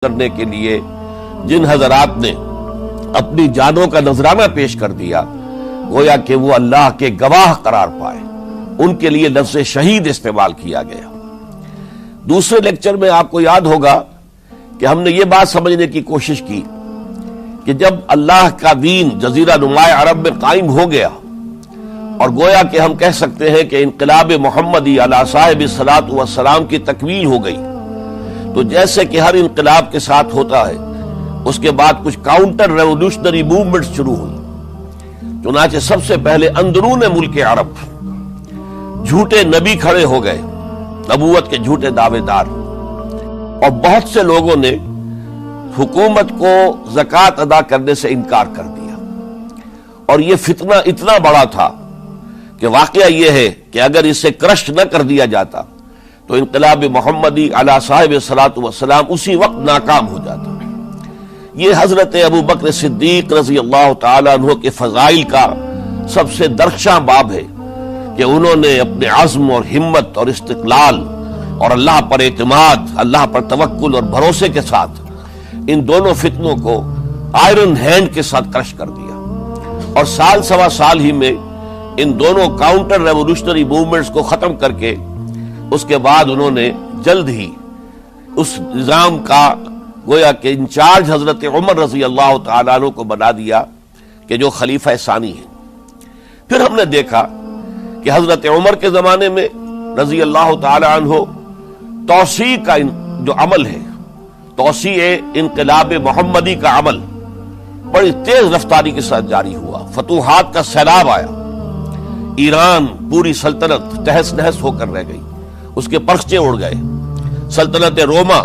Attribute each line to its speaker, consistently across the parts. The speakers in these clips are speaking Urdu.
Speaker 1: کرنے کے لیے جن حضرات نے اپنی جانوں کا نذرانہ پیش کر دیا گویا کہ وہ اللہ کے گواہ قرار پائے، ان کے لیے لفظ شہید استعمال کیا گیا۔ دوسرے لیکچر میں آپ کو یاد ہوگا کہ ہم نے یہ بات سمجھنے کی کوشش کی کہ جب اللہ کا دین جزیرہ نمائے عرب میں قائم ہو گیا اور گویا کہ ہم کہہ سکتے ہیں کہ انقلاب محمدی علی صاحب الصلاۃ والسلام کی تکمیل ہو گئی، تو جیسے کہ ہر انقلاب کے ساتھ ہوتا ہے اس کے بعد کچھ کاؤنٹر ریولوشنری موومنٹس شروع ہوئی۔ چنانچہ سب سے پہلے اندرون ملک عرب جھوٹے نبی کھڑے ہو گئے، نبوت کے جھوٹے دعوے دار، اور بہت سے لوگوں نے حکومت کو زکوٰۃ ادا کرنے سے انکار کر دیا، اور یہ فتنہ اتنا بڑا تھا کہ واقعہ یہ ہے کہ اگر اسے کرش نہ کر دیا جاتا تو انقلاب محمدی علی صاحب الصلاۃ والسلام اسی وقت ناکام ہو جاتا۔ یہ حضرت ابو بکر صدیق رضی اللہ تعالیٰ عنہ کے فضائل کا سب سے درخشاں باب ہے کہ انہوں نے اپنے عزم اور ہمت اور استقلال اور اللہ پر اعتماد، اللہ پر توکل اور بھروسے کے ساتھ ان دونوں فتنوں کو آئرن ہینڈ کے ساتھ کرش کر دیا، اور سال سوا سال ہی میں ان دونوں کاؤنٹر ریولوشنری موومنٹس کو ختم کر کے اس کے بعد انہوں نے جلد ہی اس نظام کا گویا کہ انچارج حضرت عمر رضی اللہ تعالیٰ عنہ کو بنا دیا کہ جو خلیفہ ثانی ہے۔ پھر ہم نے دیکھا کہ حضرت عمر کے زمانے میں رضی اللہ تعالیٰ عنہ توسیع کا جو عمل ہے، توسیع انقلاب محمدی کا عمل بڑی تیز رفتاری کے ساتھ جاری ہوا، فتوحات کا سیلاب آیا، ایران پوری سلطنت تہس نہس ہو کر رہ گئی، اس کے پرچے اڑ گئے، سلطنت روما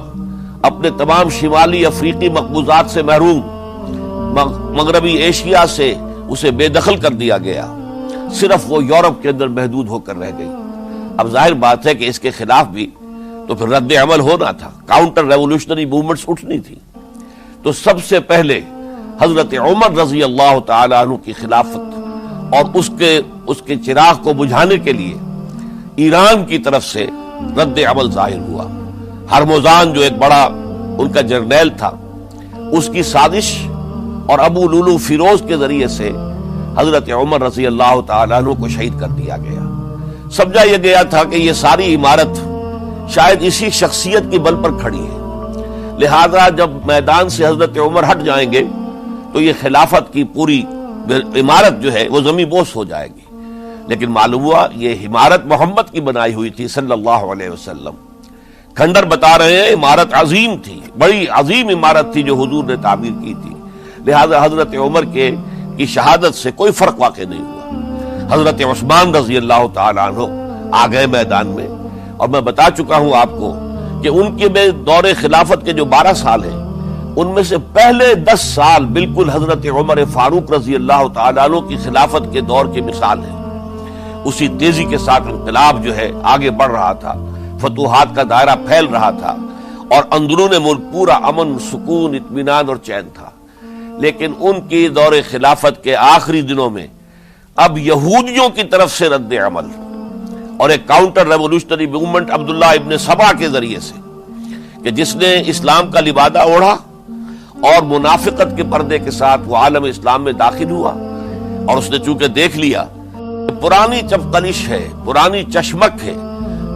Speaker 1: اپنے تمام شمالی افریقی مقبوضات سے محروم، مغربی ایشیا سے اسے بے دخل کر دیا گیا، صرف وہ یورپ کے اندر محدود ہو کر رہ گئی۔ اب ظاہر بات ہے کہ اس کے خلاف بھی تو پھر رد عمل ہونا تھا، کاؤنٹر ریولوشنری موومنٹس اٹھنی تھی۔ تو سب سے پہلے حضرت عمر رضی اللہ تعالیٰ عنہ کی خلافت اور اس کے چراغ کو بجھانے کے لیے ایران کی طرف سے رد عمل ظاہر ہوا۔ ہرموزان جو ایک بڑا ان کا جرنیل تھا، اس کی سازش اور ابو لولو فیروز کے ذریعے سے حضرت عمر رضی اللہ تعالیٰ عنہ کو شہید کر دیا گیا۔ سمجھا یہ گیا تھا کہ یہ ساری عمارت شاید اسی شخصیت کی بل پر کھڑی ہے، لہذا جب میدان سے حضرت عمر ہٹ جائیں گے تو یہ خلافت کی پوری عمارت جو ہے وہ زمین بوس ہو جائے گی۔ لیکن معلوم ہوا یہ عمارت محمد کی بنائی ہوئی تھی صلی اللہ علیہ وسلم۔ کھنڈر بتا رہے ہیں عمارت عظیم تھی، بڑی عظیم عمارت تھی جو حضور نے تعمیر کی تھی، لہذا حضرت عمر کی شہادت سے کوئی فرق واقع نہیں ہوا۔ حضرت عثمان رضی اللہ تعالیٰ عنہ آ گئے میدان میں، اور میں بتا چکا ہوں آپ کو کہ ان کے دور خلافت کے جو 12 سال ہیں ان میں سے پہلے 10 سال بالکل حضرت عمر فاروق رضی اللہ تعالیٰ عنہ کی خلافت کے دور کی مثال ہے۔ اسی تیزی کے ساتھ انقلاب جو ہے آگے بڑھ رہا تھا، فتوحات کا دائرہ پھیل رہا تھا، اور اندرون ملک پورا امن، سکون، اطمینان اور چین تھا۔ لیکن ان کی دور خلافت کے آخری دنوں میں اب یہودیوں کی طرف سے رد عمل اور ایک کاؤنٹر ریولوشنری موومنٹ عبداللہ ابن سبا کے ذریعے سے، کہ جس نے اسلام کا لبادہ اوڑھا اور منافقت کے پردے کے ساتھ وہ عالم اسلام میں داخل ہوا، اور اس نے چونکہ دیکھ لیا پرانی چپقلش ہے، پرانی چشمک ہے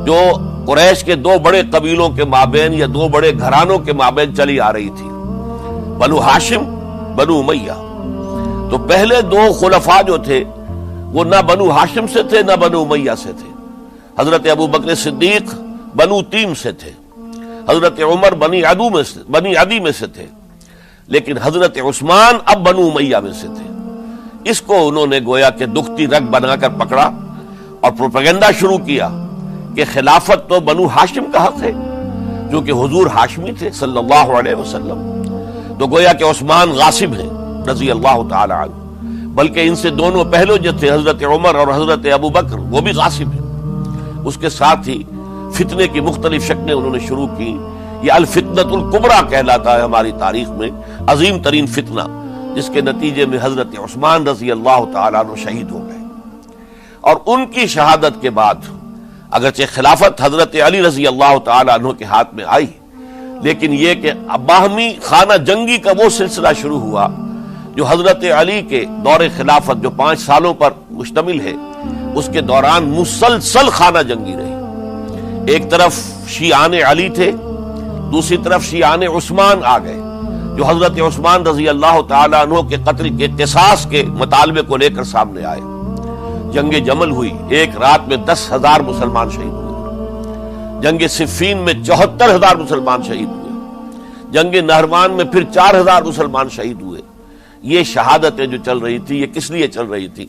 Speaker 1: جو قریش کے 2 بڑے قبیلوں کے مابین یا 2 بڑے گھرانوں کے مابین چلی آ رہی تھی، بنو ہاشم، بنو امیہ۔ تو پہلے 2 خلفاء جو تھے وہ نہ بنو ہاشم سے تھے نہ بنو امیہ سے تھے۔ حضرت ابو بکر صدیق بنو تیم سے تھے، حضرت عمر بنی عدی میں سے تھے، لیکن حضرت عثمان اب بنو امیہ میں سے تھے۔ اس کو انہوں نے گویا کہ دکھتی رگ بنا کر پکڑا اور پروپیگنڈا شروع کیا کہ خلافت تو بنو ہاشم کا حق ہے، جو کہ حضور ہاشمی تھے صلی اللہ علیہ وسلم، تو گویا کہ عثمان غاصب ہیں رضی اللہ تعالی عنہ، بلکہ ان سے دونوں پہلو جو تھے حضرت عمر اور حضرت ابو بکر وہ بھی غاصب ہیں۔ اس کے ساتھ ہی فتنے کی مختلف شکلیں انہوں نے شروع کی۔ یہ الفتنۃ الکبریٰ کہلاتا ہے ہماری تاریخ میں، عظیم ترین فتنہ، جس کے نتیجے میں حضرت عثمان رضی اللہ تعالیٰ عنہ شہید ہو گئے۔ اور ان کی شہادت کے بعد اگرچہ خلافت حضرت علی رضی اللہ تعالیٰ عنہ کے ہاتھ میں آئی، لیکن یہ کہ باہمی خانہ جنگی کا وہ سلسلہ شروع ہوا جو حضرت علی کے دور خلافت جو 5 سالوں پر مشتمل ہے، اس کے دوران مسلسل خانہ جنگی رہی۔ ایک طرف شیعان علی تھے، دوسری طرف شیعان عثمان آ گئے جو حضرت عثمان رضی اللہ تعالی عنہ کے قتل کے قصاص کے مطالبے کو لے کر سامنے آئے۔ جنگ جمل ہوئی، ایک رات میں 10,000 مسلمان شہید ہوئے۔ جنگ صفین میں 74,000 مسلمان شہید ہوئے۔ جنگ نہروان میں پھر 4,000 مسلمان شہید ہوئے۔ یہ شہادتیں جو چل رہی تھی، یہ کس لیے چل رہی تھی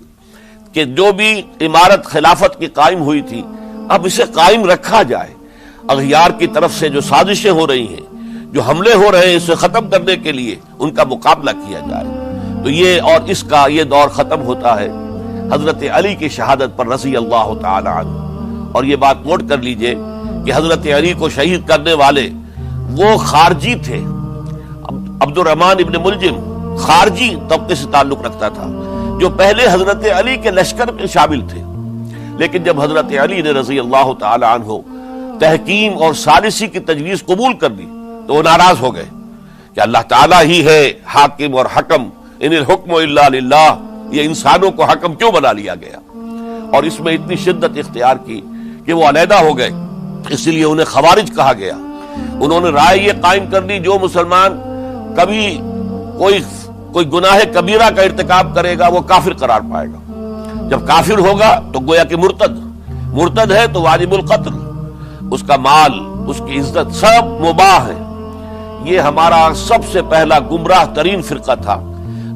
Speaker 1: کہ جو بھی عمارت خلافت کی قائم ہوئی تھی اب اسے قائم رکھا جائے۔ اغیار کی طرف سے جو سازشیں ہو رہی ہیں، جو حملے ہو رہے ہیں، اسے ختم کرنے کے لیے ان کا مقابلہ کیا جائے۔ تو یہ اور اس کا یہ دور ختم ہوتا ہے حضرت علی کی شہادت پر رضی اللہ تعالی عنہ۔ اور یہ بات نوٹ کر لیجئے کہ حضرت علی کو شہید کرنے والے وہ خارجی تھے۔ عبد الرحمن ابن ملجم خارجی طبقے سے تعلق رکھتا تھا جو پہلے حضرت علی کے لشکر میں شامل تھے، لیکن جب حضرت علی نے رضی اللہ تعالی عنہ تحکیم اور ثالثی کی تجویز قبول کر دی تو وہ ناراض ہو گئے کہ اللہ تعالیٰ ہی ہے حاکم اور حکم، ان الحکم الا للہ، یہ انسانوں کو حکم کیوں بنا لیا گیا؟ اور اس میں اتنی شدت اختیار کی کہ وہ علیحدہ ہو گئے، اس لیے انہیں خوارج کہا گیا۔ انہوں نے رائے یہ قائم کر دی جو مسلمان کبھی کوئی گناہ کبیرہ کا ارتکاب کرے گا وہ کافر قرار پائے گا۔ جب کافر ہوگا تو گویا کہ مرتد ہے تو واجب القتل، اس کا مال، اس کی عزت سب مباح ہے۔ یہ ہمارا سب سے پہلا گمراہ ترین فرقہ تھا۔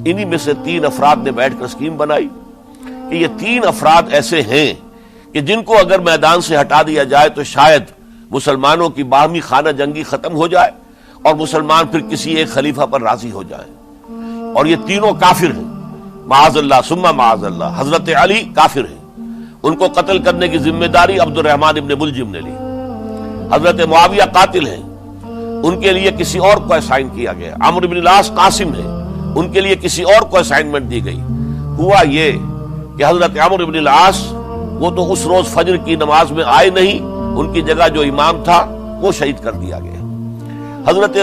Speaker 1: انہی میں سے 3 افراد نے بیٹھ کر اسکیم بنائی کہ یہ 3 افراد ایسے ہیں کہ جن کو اگر میدان سے ہٹا دیا جائے تو شاید مسلمانوں کی باہمی خانہ جنگی ختم ہو جائے اور مسلمان پھر کسی ایک خلیفہ پر راضی ہو جائیں۔ اور یہ تینوں کافر ہیں، معاذ اللہ ثم معاذ اللہ۔ حضرت علی کافر ہیں، ان کو قتل کرنے کی ذمہ داری عبد الرحمن ابن ملجم نے لی۔ حضرت معاویہ قاتل ہیں، ان کے لیے کسی اور کو اسائن کیا گیا۔ عمرو بن العاص قاسم ہیں، ان کے لیے کسی اور کو اسائنمنٹ دی گئی۔ ہوا یہ کہ حضرت عمرو بن العاص وہ تو اس روز فجر کی نماز میں آئے نہیں، ان کی جگہ جو امام تھا وہ شہید کر دیا گیا۔ حضرت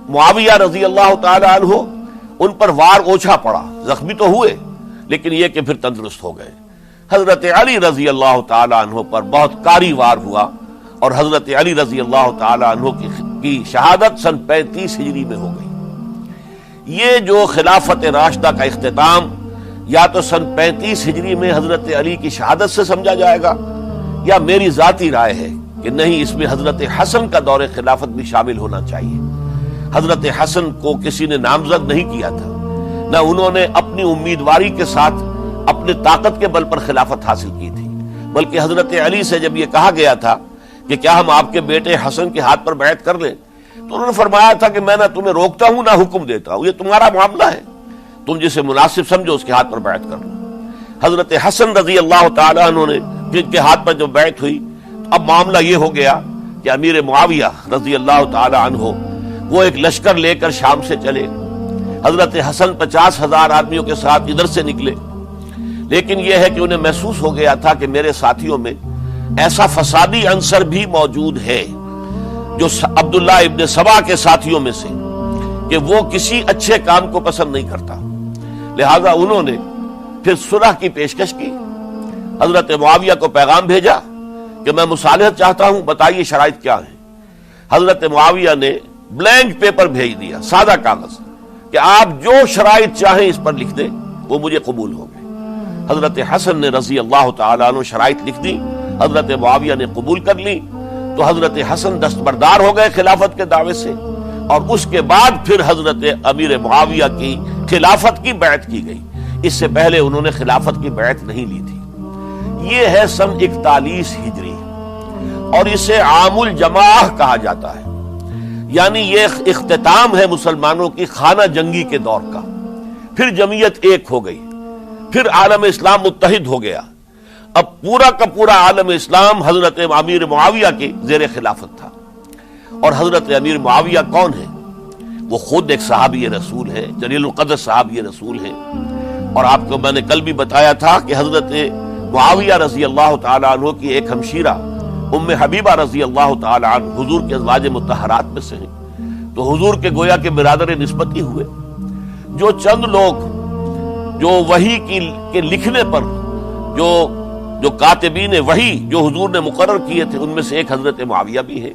Speaker 1: معاویہ رضی اللہ تعالی عنہ ان پر وار اوچھا پڑا، زخمی تو ہوئے لیکن یہ کہ پھر تندرست ہو گئے۔ حضرت علی رضی اللہ تعالی عنہ پر بہت کاری وار ہوا اور حضرت علی رضی اللہ تعالی عنہ کی شہادت سن 35 ہجری میں ہو گئی۔ یہ جو خلافت راشدہ کا اختتام یا تو سن 35 ہجری میں حضرت علی کی شہادت سے سمجھا جائے گا، یا میری ذاتی رائے ہے کہ نہیں، اس میں حضرت حسن کا دور خلافت بھی شامل ہونا چاہیے۔ حضرت حسن کو کسی نے نامزد نہیں کیا تھا، نہ انہوں نے اپنی امیدواری کے ساتھ اپنے طاقت کے بل پر خلافت حاصل کی تھی، بلکہ حضرت علی سے جب یہ کہا گیا تھا کہ کیا ہم آپ کے بیٹے حسن کے ہاتھ پر بیعت کر لیں، تو انہوں نے فرمایا تھا کہ میں نہ تمہیں روکتا ہوں نہ حکم دیتا ہوں، یہ تمہارا معاملہ ہے، تم جسے مناسب سمجھو اس کے ہاتھ پر بیعت کر لو۔ حضرت حسن رضی اللہ تعالی عنہ نے جن کے ہاتھ پر جب بیعت ہوئی تو اب معاملہ یہ ہو گیا کہ امیر معاویہ رضی اللہ تعالی عنہ وہ ایک لشکر لے کر شام سے چلے۔ حضرت حسن 50,000 آدمیوں کے ساتھ ادھر سے نکلے، لیکن یہ ہے کہ انہیں محسوس ہو گیا تھا کہ میرے ساتھیوں میں ایسا فسادی عنصر بھی موجود ہے جو عبداللہ ابن سبا کے ساتھیوں میں سے، کہ وہ کسی اچھے کام کو پسند نہیں کرتا، لہذا انہوں نے پھر صلح کی پیشکش کی۔ حضرت معاویہ کو پیغام بھیجا کہ میں مصالحت چاہتا ہوں، بتائیے شرائط کیا ہیں۔ حضرت معاویہ نے بلینک پیپر بھیج دیا، سادہ کاغذ، کہ آپ جو شرائط چاہیں اس پر لکھ دیں، وہ مجھے قبول ہو گئے۔ حضرت حسن نے رضی اللہ تعالیٰ عنہ شرائط لکھ دی، حضرت معاویہ نے قبول کر لی، تو حضرت حسن دستبردار ہو گئے خلافت کے دعوے سے، اور اس کے بعد پھر حضرت امیر معاویہ کی خلافت کی بیعت کی گئی۔ اس سے پہلے انہوں نے خلافت کی بیعت نہیں لی تھی۔ یہ ہے سن 41 ہجری، اور اسے عام الجماع کہا جاتا ہے، یعنی یہ اختتام ہے مسلمانوں کی خانہ جنگی کے دور کا۔ پھر جمعیت ایک ہو گئی، پھر عالم اسلام متحد ہو گیا۔ اب پورا کا پورا عالم اسلام حضرت امیر معاویہ کے زیر خلافت تھا۔ اور حضرت امیر معاویہ کون ہے؟ وہ خود ایک صحابی رسول ہے، جلیل القدر صحابی رسول ہے۔ اور آپ کو میں نے کل بھی بتایا تھا کہ حضرت معاویہ رضی اللہ تعالیٰ عنہ کی ایک ہمشیرہ ام حبیبہ رضی اللہ تعالی عنہ حضور کے ازواج مطہرات میں سے ہیں، تو حضور کے گویا کے برادر نسبتی ہوئے۔ جو چند لوگ جو وحی کے لکھنے پر جو کاتبین وحی جو حضور نے مقرر کیے تھے، ان میں سے ایک حضرت معاویہ بھی ہے۔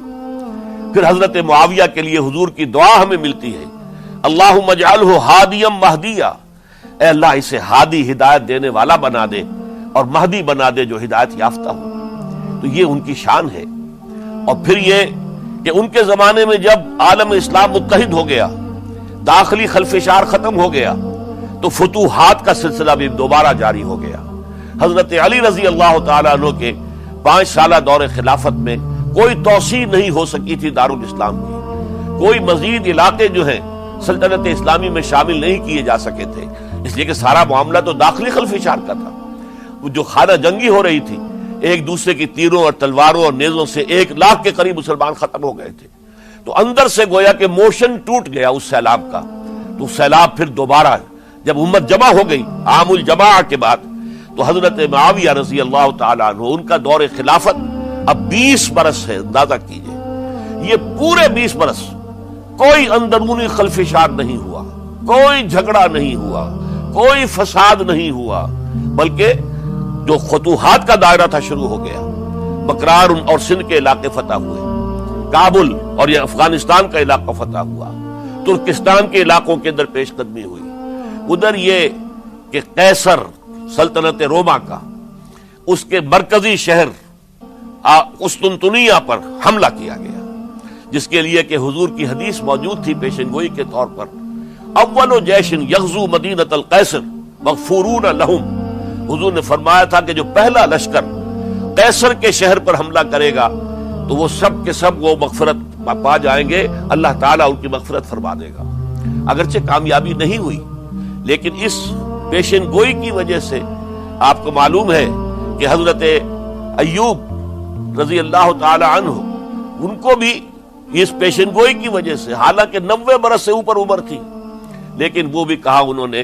Speaker 1: پھر حضرت معاویہ کے لیے حضور کی دعا ہمیں ملتی ہے، اللہم اجعلہ ہادیا مہدیا، اے اللہ اسے ہادی ہدایت دینے والا بنا دے اور مہدی بنا دے جو ہدایت یافتہ ہو۔ تو یہ ان کی شان ہے۔ اور پھر یہ کہ ان کے زمانے میں جب عالم اسلام متحد ہو گیا، داخلی خلفشار ختم ہو گیا، تو فتوحات کا سلسلہ بھی دوبارہ جاری ہو گیا۔ حضرت علی رضی اللہ تعالیٰ عنہ کے 5 سالہ دور خلافت میں کوئی توسیع نہیں ہو سکی تھی دارالاسلام کی، کوئی مزید علاقے جو ہیں سلطنت اسلامی میں شامل نہیں کیے جا سکے تھے، اس لیے کہ سارا معاملہ تو داخلی خلفشار کا تھا۔ وہ جو خانہ جنگی ہو رہی تھی، ایک دوسرے کی تیروں اور تلواروں اور نیزوں سے 1 لاکھ کے قریب مسلمان ختم ہو گئے تھے، تو اندر سے گویا کہ موشن ٹوٹ گیا اس سیلاب کا۔ تو سیلاب پھر دوبارہ جب امت جمع ہو گئی عام الجماع کے بعد، تو حضرت معاویہ رضی اللہ تعالیٰ عنہ ان کا دور خلافت اب 20 برس ہے۔ اندازہ کیجئے یہ پورے 20 برس کوئی اندرونی خلفشار نہیں ہوا، کوئی جھگڑا نہیں ہوا، کوئی فساد نہیں ہوا، بلکہ جو فتوحات کا دائرہ تھا شروع ہو گیا۔ بکرار اور سندھ کے علاقے فتح ہوئے، کابل اور یہ افغانستان کا علاقہ فتح ہوا، ترکستان کے علاقوں کے اندر پیش قدمی ہوئی۔ ادھر یہ کہ قیصر سلطنت روما کا اس کے مرکزی شہر قسطنطنیہ پر حملہ کیا گیا، جس کے لیے کہ حضور کی حدیث موجود تھی پیشن گوئی کے طور پر، اول جیش یغزو مدینۃ القیصر مغفورون لہم۔ حضور نے فرمایا تھا کہ جو پہلا لشکر قیصر کے شہر پر حملہ کرے گا تو وہ سب کے سب وہ مغفرت پا جائیں گے، اللہ تعالیٰ ان کی مغفرت فرما دے گا۔ اگرچہ کامیابی نہیں ہوئی، لیکن اس پیشن گوئی کی وجہ سے آپ کو معلوم ہے کہ حضرت ایوب رضی اللہ تعالی عنہ ان کو بھی اس پیشن گوئی کی وجہ سے، حالانکہ 90 برس سے اوپر عمر تھی، لیکن وہ بھی کہا انہوں نے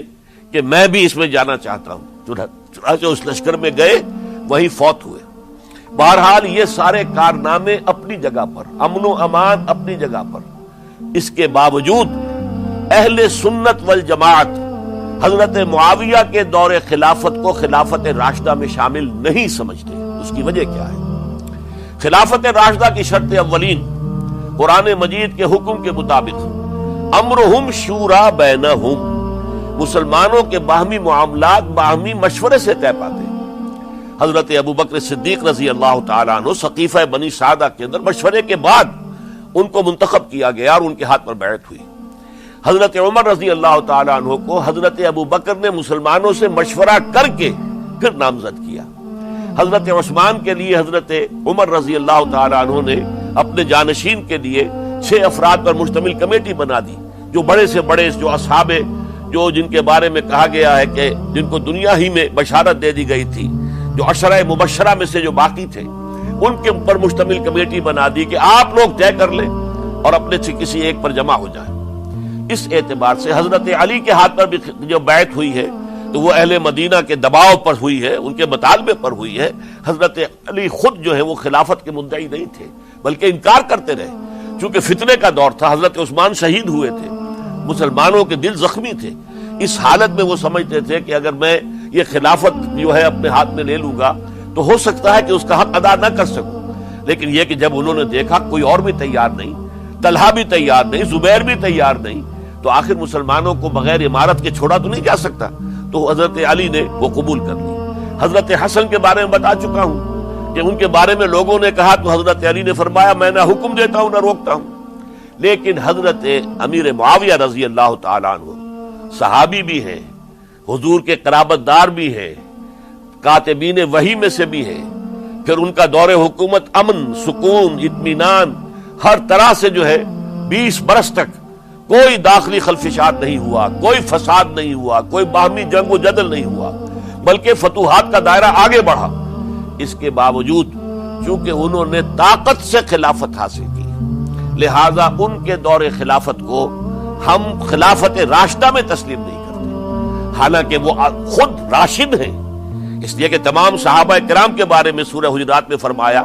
Speaker 1: کہ میں بھی اس میں جانا چاہتا ہوں، چنانچہ اس لشکر میں گئے، وہیں فوت ہوئے۔ بہرحال یہ سارے کارنامے اپنی جگہ پر، امن و امان اپنی جگہ پر، اس کے باوجود اہل سنت والجماعت حضرت معاویہ کے دور خلافت کو خلافت راشدہ میں شامل نہیں سمجھتے۔ اس کی وجہ کیا ہے؟ خلافت راشدہ کی شرط اولین قرآن مجید کے حکم کے مطابق امرہم شورا بینہم، مسلمانوں کے باہمی معاملات باہمی مشورے سے طے پاتے ہیں۔ حضرت ابوبکر صدیق رضی اللہ تعالیٰ عنہ سقیفہ بنی سعدہ کے اندر مشورے کے بعد ان کو منتخب کیا گیا اور ان کے ہاتھ پر بیعت ہوئی۔ حضرت عمر رضی اللہ تعالیٰ عنہ کو حضرت ابوبکر نے مسلمانوں سے مشورہ کر کے پھر نامزد کیا۔ حضرت عثمان کے لیے حضرت عمر رضی اللہ تعالیٰ عنہ نے اپنے جانشین کے لیے 6 افراد پر مشتمل کمیٹی بنا دی، جو بڑے سے بڑے جو اصحاب جو جن کے بارے میں کہا گیا ہے کہ جن کو دنیا ہی میں بشارت دے دی گئی تھی، جو عشرہ مبشرہ میں سے جو باقی تھے، ان کے اوپر مشتمل کمیٹی بنا دی کہ آپ لوگ طے کر لیں اور اپنے سے کسی ایک پر جمع ہو جائیں۔ اس اعتبار سے حضرت علی کے ہاتھ پر بھی جو بیعت ہوئی ہے تو وہ اہل مدینہ کے دباؤ پر ہوئی ہے، ان کے مطالبے پر ہوئی ہے۔ حضرت علی خود جو ہے وہ خلافت کے مدعی نہیں تھے، بلکہ انکار کرتے رہے، چونکہ فتنے کا دور تھا۔ حضرت عثمان شہید ہوئے تھے، مسلمانوں کے دل زخمی تھے، اس حالت میں وہ سمجھتے تھے کہ اگر میں یہ خلافت جو ہے اپنے ہاتھ میں لے لوں گا تو ہو سکتا ہے کہ اس کا حق ادا نہ کر سکوں۔ لیکن یہ کہ جب انہوں نے دیکھا کوئی اور بھی تیار نہیں، طلحہ بھی تیار نہیں، زبیر بھی تیار نہیں، تو آخر مسلمانوں کو بغیر امارت کے چھوڑا تو نہیں جا سکتا، تو حضرت علی نے وہ قبول کر لی۔ حضرت حسن کے بارے میں بتا چکا ہوں کہ ان کے بارے میں لوگوں نے کہا تو حضرت علی نے فرمایا میں نہ حکم دیتا ہوں نہ روکتا ہوں۔ لیکن حضرت امیر معاویہ رضی اللہ تعالیٰ عنہ صحابی بھی ہیں، حضور کے قرابت دار بھی ہیں، کاتبین وحی میں سے بھی ہیں، پھر ان کا دور حکومت امن، سکون، اطمینان ہر طرح سے جو ہے 20 برس تک کوئی داخلی خلفشات نہیں ہوا، کوئی فساد نہیں ہوا، کوئی باہمی جنگ و جدل نہیں ہوا، بلکہ فتوحات کا دائرہ آگے بڑھا۔ اس کے باوجود چونکہ انہوں نے طاقت سے خلافت حاصل کی، لہذا ان کے دور خلافت کو ہم خلافت راشدہ میں تسلیم نہیں کرتے، حالانکہ وہ خود راشد ہیں، اس لیے کہ تمام صحابہ کرام کے بارے میں سورہ حجرات میں فرمایا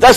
Speaker 1: 10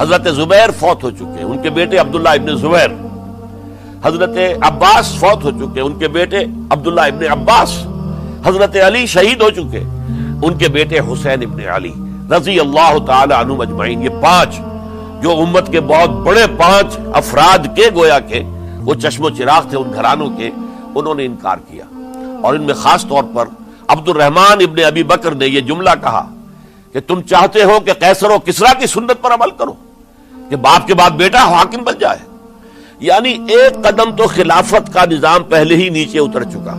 Speaker 1: حضرت زبیر فوت ہو چکے، ان کے بیٹے عبداللہ ابن زبیر. حضرت عباس فوت ہو چکے، ان کے بیٹے عبداللہ ابن عباس. حضرت علی شہید ہو چکے، ان کے بیٹے حسین ابن علی رضی اللہ تعالی عنہم اجمعین. یہ 5 جو امت کے بہت بڑے 5 افراد کے گویا کے وہ چشم و چراغ تھے ان گھرانوں کے، انہوں نے انکار کیا. اور ان میں خاص طور پر عبد الرحمن ابن ابی بکر نے یہ جملہ کہا کہ تم چاہتے ہو کہ قیصر و کسریٰ کی سنت پر عمل کرو کہ باپ کے بعد بیٹا حاکم بن جائے. یعنی ایک قدم تو خلافت کا نظام پہلے ہی نیچے اتر چکا.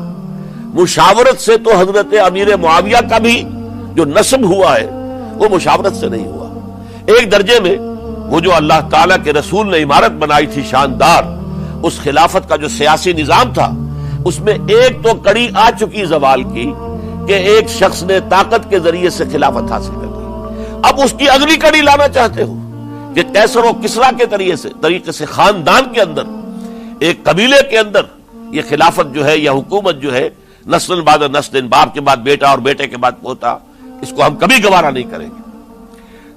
Speaker 1: مشاورت سے تو حضرت امیر معاویہ کا بھی جو نسب ہوا ہے وہ مشاورت سے نہیں ہوا. ایک درجے میں وہ جو اللہ تعالیٰ کے رسول نے عمارت بنائی تھی شاندار، اس خلافت کا جو سیاسی نظام تھا اس میں ایک تو کڑی آ چکی زوال کی کہ ایک شخص نے طاقت کے ذریعے سے خلافت حاصل کر لی. اب اس کی اگلی کڑی لانا چاہتے ہو کہ قیصر و کسریٰ کے طریقے سے خاندان کے اندر، ایک قبیلے کے اندر یہ خلافت جو ہے یا حکومت جو ہے نسل بعد نسل، باپ کے بعد بیٹا اور بیٹے کے بعد پوتا، اس کو ہم کبھی گوارا نہیں کریں گے.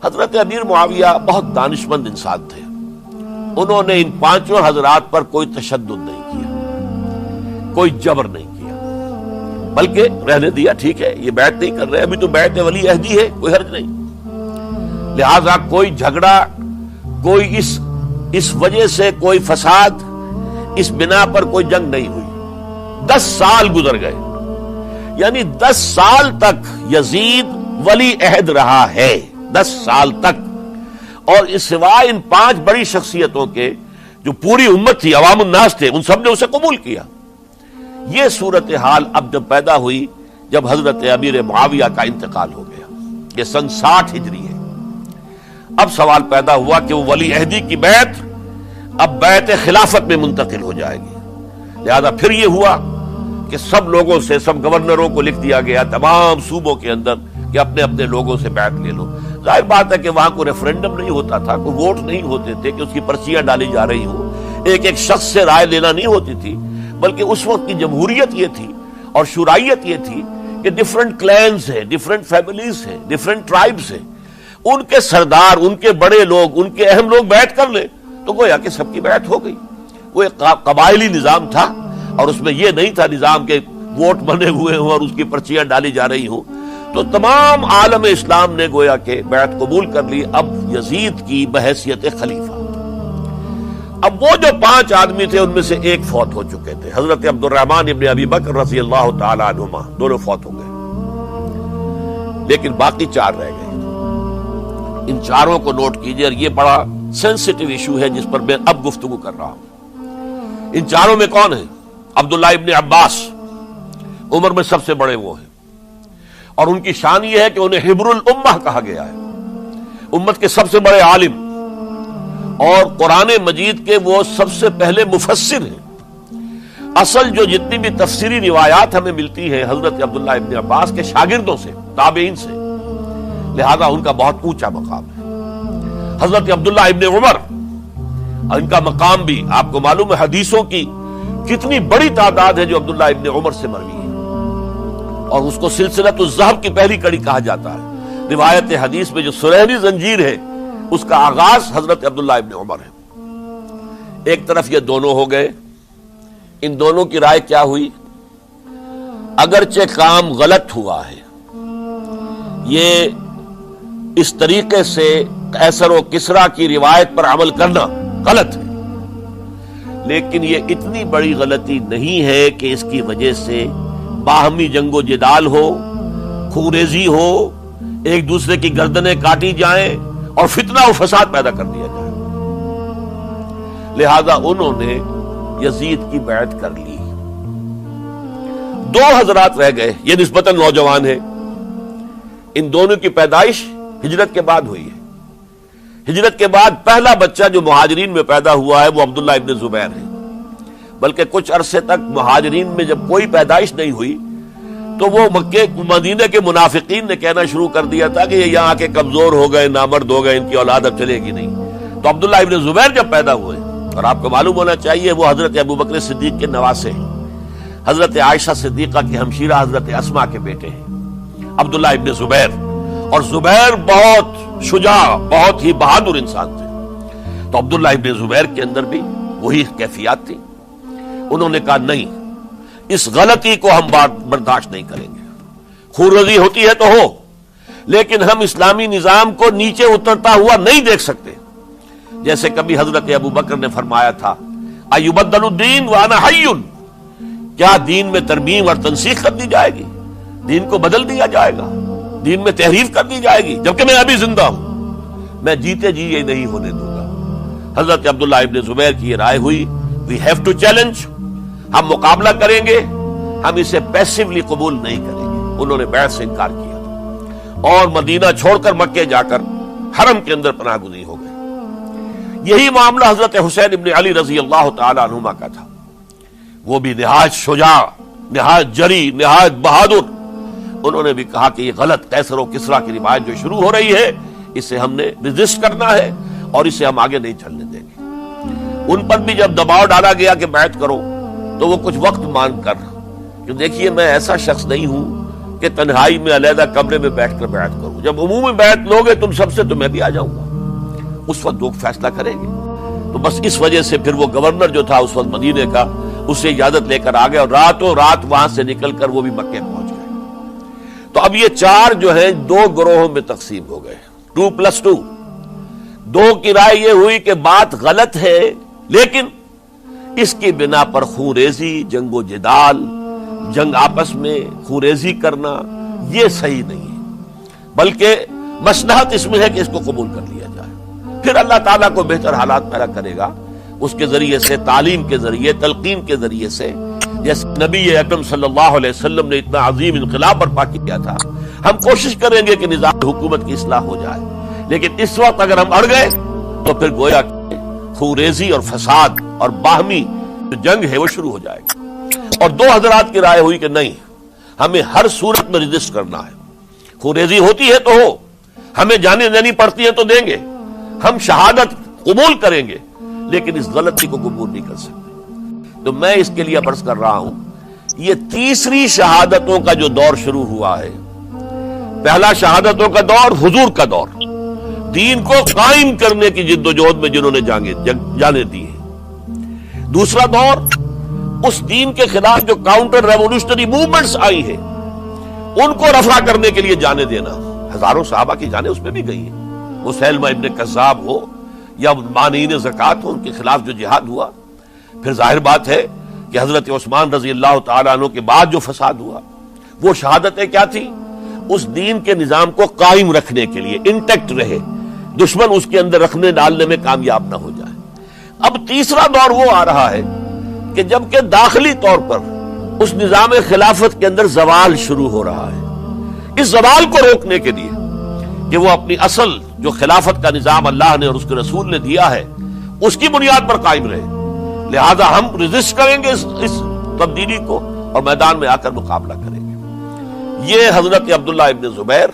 Speaker 1: حضرت امیر معاویہ بہت دانشمند انسان تھے. انہوں نے ان 5 حضرات پر کوئی تشدد نہیں کیا، کوئی جبر نہیں کیا، بلکہ رہنے دیا. ٹھیک ہے یہ بیعت نہیں کر رہے، ابھی تو بیعت ولی عہدی ہے، کوئی حرج نہیں. لہذا کوئی جھگڑا، کوئی اس وجہ سے کوئی فساد، اس بنا پر کوئی جنگ نہیں ہوئی. 10 سال گزر گئے، یعنی 10 سال تک یزید ولی عہد رہا ہے. 10 سال تک. اور اس سوائے ان 5 بڑی شخصیتوں کے جو پوری امت تھی، عوام الناس تھے، ان سب نے اسے قبول کیا. یہ صورتحال اب جب پیدا ہوئی جب حضرت امیر معاویہ کا انتقال ہو گیا، یہ سن 60 ہجری ہے. اب سوال پیدا ہوا کہ وہ ولی عہدی کی بیعت اب بیعت خلافت میں منتقل ہو جائے گی. لہذا پھر یہ ہوا کہ سب لوگوں سے، سب گورنروں کو لکھ دیا گیا تمام صوبوں کے اندر کہ اپنے اپنے لوگوں سے بیعت لے لو. ظاہر بات ہے کہ وہاں کوئی ریفرنڈم نہیں ہوتا تھا، کوئی ووٹ نہیں ہوتے تھے کہ اس کی پرچیاں ڈالی جا رہی ہوں، ایک شخص سے رائے لینا نہیں ہوتی تھی، بلکہ اس وقت کی جمہوریت یہ تھی اور شورائیت یہ تھی کہ ڈیفرنٹ کلینز ہیں، ڈیفرنٹ فیملیز ہیں، ڈیفرنٹ ٹرائبز ہیں، ان کے سردار، ان کے بڑے لوگ، ان کے اہم لوگ بیعت کر لیں تو گویا کہ سب کی بیعت ہو گئی. وہ ایک قبائلی نظام تھا اور اس میں یہ نہیں تھا نظام کے ووٹ بنے ہوئے ہوں اور اس کی پرچیاں ڈالی جا رہی ہوں. تو تمام عالم اسلام نے گویا کہ بیعت قبول کر لی اب یزید کی بحیثیت خلیفہ. اب وہ جو 5 آدمی تھے ان میں سے ایک فوت ہو چکے تھے، حضرت عبد الرحمن ابن ابی بکر رضی اللہ تعالی عنہما، دونوں فوت ہو گئے، لیکن باقی 4 رہ گئے. ان 4 کو نوٹ کیجئے، اور یہ بڑا سینسٹیو ایشو ہے جس پر میں اب گفتگو کر رہا ہوں. ان 4 میں کون ہیں؟ عبداللہ ابن عباس، عمر میں سب سے بڑے وہ ہیں، اور ان کی شان یہ ہے کہ انہیں حبر الامہ کہا گیا ہے، امت کے سب سے بڑے عالم، اور قرآن مجید کے وہ سب سے پہلے مفسر ہیں. اصل جو جتنی بھی تفسیری روایات ہمیں ملتی ہیں حضرت عبداللہ ابن عباس کے شاگردوں سے، تابعین سے، لہذا ان کا بہت اونچا مقام ہے. حضرت عبداللہ ابن عمر، ان کا مقام بھی آپ کو معلوم ہے، حدیثوں کی کتنی بڑی تعداد ہے جو عبداللہ ابن عمر سے مروی ہے، اور اس کو سلسلۃ الذہب کی پہلی کڑی کہا جاتا ہے. روایت حدیث میں جو سنہری زنجیر ہے اس کا آغاز حضرت عبداللہ ابن عمر ہے. ایک طرف یہ دونوں ہو گئے، ان دونوں کی رائے کیا ہوئی؟ اگرچہ کام غلط ہوا ہے، یہ اس طریقے سے قیصر و کسریٰ کی روایت پر عمل کرنا غلط ہے، لیکن یہ اتنی بڑی غلطی نہیں ہے کہ اس کی وجہ سے باہمی جنگ و جدال ہو، خوریزی ہو، ایک دوسرے کی گردنیں کاٹی جائیں اور فتنہ و فساد پیدا کر دیا جائے. لہذا انہوں نے یزید کی بیعت کر لی. 2 حضرات رہ گئے، یہ نسبتاً نوجوان ہیں. ان دونوں کی پیدائش ہجرت کے بعد ہوئی ہے. ہجرت کے بعد پہلا بچہ جو مہاجرین میں پیدا ہوا ہے وہ عبداللہ ابن زبیر ہے. بلکہ کچھ عرصے تک مہاجرین میں جب کوئی پیدائش نہیں ہوئی تو وہ مکے مدینے کے منافقین نے کہنا شروع کر دیا تھا کہ یہ یہاں کے کمزور ہو گئے، نامرد ہو گئے، ان کی اولاد اب چلے گی نہیں. تو عبداللہ ابن زبیر جب پیدا ہوئے، اور آپ کو معلوم ہونا چاہیے وہ حضرت ابوبکر صدیق کے نواسے ہیں، حضرت عائشہ صدیقہ کی ہمشیرہ حضرت اسماء کے بیٹے ہیں عبداللہ ابن زبیر. اور زبیر بہت شجاع، بہت ہی بہادر انسان تھے. تو عبداللہ ابن زبیر کے اندر بھی وہی کیفیات تھی. انہوں نے کہا نہیں، اس غلطی کو ہم برداشت نہیں کریں گے. خونریزی ہوتی ہے تو ہو، لیکن ہم اسلامی نظام کو نیچے اترتا ہوا نہیں دیکھ سکتے. جیسے کبھی حضرت ابو بکر نے فرمایا تھا ایبدل الدین وانا حی، کیا دین میں ترمیم اور تنسیخ کر دی جائے گی؟ دین کو بدل دیا جائے گا، دین میں تحریف کر دی جائے گی جبکہ میں ابھی زندہ ہوں؟ میں جیتے جی یہ نہیں ہونے دوں گا. حضرت عبداللہ ابن زبیر کی یہ رائے ہوئی وی ہیو ٹو چیلنج، ہم مقابلہ کریں گے، ہم اسے پیسیولی قبول نہیں کریں گے. انہوں نے بیعت سے انکار کیا اور مدینہ چھوڑ کر مکے جا کر حرم کے اندر پناہ گزین ہو گئے. یہی معاملہ حضرت حسین ابن علی رضی اللہ تعالی عنہما کا تھا. وہ بھی نہایت شجاع، نہایت جری، نہایت بہادر. انہوں نے بھی کہا کہ یہ غلط قیصر و کسریٰ کی روایت جو شروع ہو رہی ہے اسے ہم نے ریزسٹ کرنا ہے اور اسے ہم آگے نہیں چلنے دیں گے. ان پر بھی جب دباؤ ڈالا گیا کہ بیعت کرو تو وہ کچھ وقت مانگ کر کہ دیکھیے میں ایسا شخص نہیں ہوں کہ تنہائی میں علیحدہ کمرے میں بیٹھ کر بیعت کروں. جب عمومی بیعت لوگے تم سب سے تو میں بھی آ جاؤں گا. اس وقت لوگ فیصلہ کریں گے. تو بس اس وجہ سے پھر وہ گورنر جو تھا اس وقت مدینے کا، اس سے اجازت لے کر آ گئے اور راتوں رات وہاں سے نکل کر وہ بھی مکے پہنچ گئے. تو اب یہ چار جو ہیں دو گروہوں میں تقسیم ہو گئے، 2+2. دو کی رائے یہ ہوئی کہ بات غلط ہے لیکن اس کی بنا پر خونریزی، جنگ و جدال، جنگ آپس میں خونریزی کرنا یہ صحیح نہیں ہے، بلکہ مصلحت اس میں ہے کہ اس کو قبول کر لیا جائے. پھر اللہ تعالیٰ کو بہتر حالات پیدا کرے گا اس کے ذریعے سے، تعلیم کے ذریعے، تلقین کے ذریعے سے. جیسے نبی اکرم صلی اللہ علیہ وسلم نے اتنا عظیم انقلاب برپا کیا تھا. ہم کوشش کریں گے کہ نظام حکومت کی اصلاح ہو جائے، لیکن اس وقت اگر ہم اڑ گئے تو پھر گویا کہ خونریزی اور فساد اور باہمی جو جنگ ہے وہ شروع ہو جائے گا. اور دو حضرات کی رائے ہوئی کہ نہیں، ہمیں ہر صورت میں رجسٹ کرنا ہے. خونریزی ہوتی ہے تو ہو، ہمیں جانے دینی پڑتی ہے تو دیں گے، ہم شہادت قبول کریں گے لیکن اس غلطی کو قبول نہیں کر سکتے. تو میں اس کے لیے عرض کر رہا ہوں یہ تیسری شہادتوں کا جو دور شروع ہوا ہے. پہلا شہادتوں کا دور حضور کا دور، دین کو قائم کرنے کی جد و جہد میں جنہوں نے جانے دی ہیں. دوسرا دور اس دین کے خلاف جو کاؤنٹر ریولوشنری موومنٹس آئی ہیں ان کو رفع کرنے کے لیے جانے دینا. ہزاروں صحابہ کی جانیں اس میں بھی گئی ہیں. وہ سیلمہ ابن کذاب ہو یا مانعین زکوٰۃ ہو، ان کے خلاف جو جہاد ہوا. پھر ظاہر بات ہے کہ حضرت عثمان رضی اللہ تعالیٰ عنہ کے بعد جو فساد ہوا وہ شہادتیں کیا تھی؟ اس دین کے نظام کو قائم رکھنے کے لیے، انٹیکٹ رہے، دشمن اس کے اندر رکھنے ڈالنے میں کامیاب نہ ہو جائے. اب تیسرا دور وہ آ رہا ہے کہ جبکہ داخلی طور پر اس نظام خلافت کے اندر زوال شروع ہو رہا ہے، اس زوال کو روکنے کے لیے کہ وہ اپنی اصل جو خلافت کا نظام اللہ نے اور اس کے رسول نے دیا ہے اس کی بنیاد پر قائم رہے، لہذا ہم ریزسٹ کریں گے اس تبدیلی کو اور میدان میں آ کر مقابلہ کریں گے. یہ حضرت عبداللہ ابن زبیر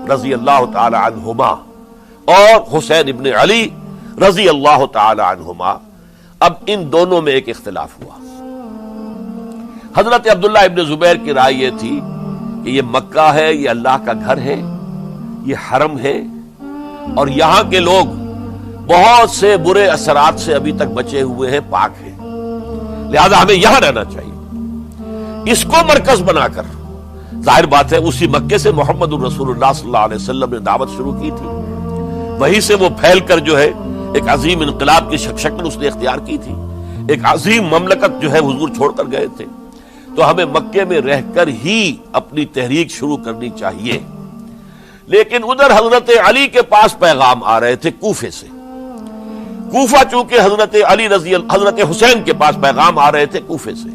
Speaker 1: رضی اللہ تعالی عنہما اور حسین ابن علی رضی اللہ تعالی عنہما، اب ان دونوں میں ایک اختلاف ہوا. حضرت عبداللہ ابن زبیر کی رائے یہ تھی کہ یہ مکہ ہے، یہ اللہ کا گھر ہے، یہ حرم ہے اور یہاں کے لوگ بہت سے برے اثرات سے ابھی تک بچے ہوئے ہیں، پاک ہیں، لہذا ہمیں یہاں رہنا چاہیے. اس کو مرکز بنا کر ظاہر بات ہے اسی مکے سے محمد الرسول اللہ صلی اللہ علیہ وسلم نے دعوت شروع کی تھی، وہیں سے وہ پھیل کر جو ہے ایک عظیم انقلاب کی شکل اس نے اختیار کی تھی، ایک عظیم مملکت جو ہے حضور چھوڑ کر گئے تھے. تو ہمیں مکے میں رہ کر ہی اپنی تحریک شروع کرنی چاہیے. لیکن ادھر حضرت علی کے پاس پیغام آ رہے تھے کوفے سے. کوفہ چونکہ حضرت حسین کے پاس پیغام آ رہے تھے کوفے سے،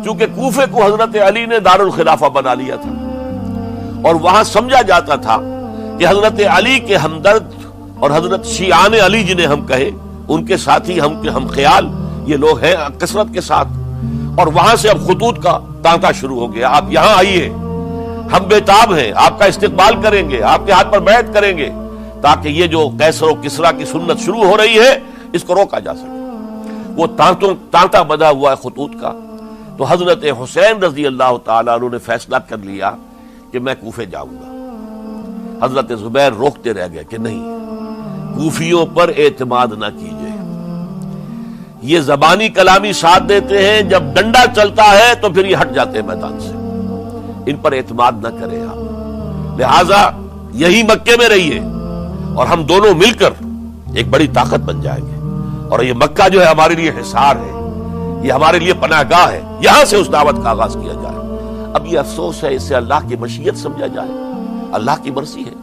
Speaker 1: چونکہ کوفے کو حضرت علی نے دارالخلافہ بنا لیا تھا اور وہاں سمجھا جاتا تھا کہ حضرت علی کے ہمدرد اور حضرت شیعان علی جنہیں ہم کہیں ان کے ساتھی ہم خیال یہ لوگ ہیں کثرت کے ساتھ. اور وہاں سے اب خطوط کا تانتا شروع ہو گیا، آپ یہاں آئیے، ہم بےتاب ہیں، آپ کا استقبال کریں گے، آپ کے ہاتھ پر بیعت کریں گے تاکہ یہ جو قیصر و کسریٰ کی سنت شروع ہو رہی ہے اس کو روکا جا سکے. وہ تانتا بندھا ہوا ہے خطوط کا. تو حضرت حسین رضی اللہ تعالیٰ عنہ نے فیصلہ کر لیا کہ میں کوفے جاؤں گا. حضرت زبیر روکتے رہ گئے کہ نہیں، کوفیوں پر اعتماد نہ کیجیے، یہ زبانی کلامی ساتھ دیتے ہیں، جب ڈنڈا چلتا ہے تو پھر یہ ہٹ جاتے ہیں میدان سے. ان پر اعتماد نہ کریں آپ. لہذا یہی مکے میں رہیے اور ہم دونوں مل کر ایک بڑی طاقت بن جائیں گے. اور یہ مکہ جو ہے ہمارے لیے حصار ہے، یہ ہمارے لیے پناہ گاہ ہے، یہاں سے اس دعوت کا آغاز کیا جائے. اب یہ افسوس ہے، اس سے اللہ کی مشیت سمجھا جائے، اللہ کی مرضی ہے.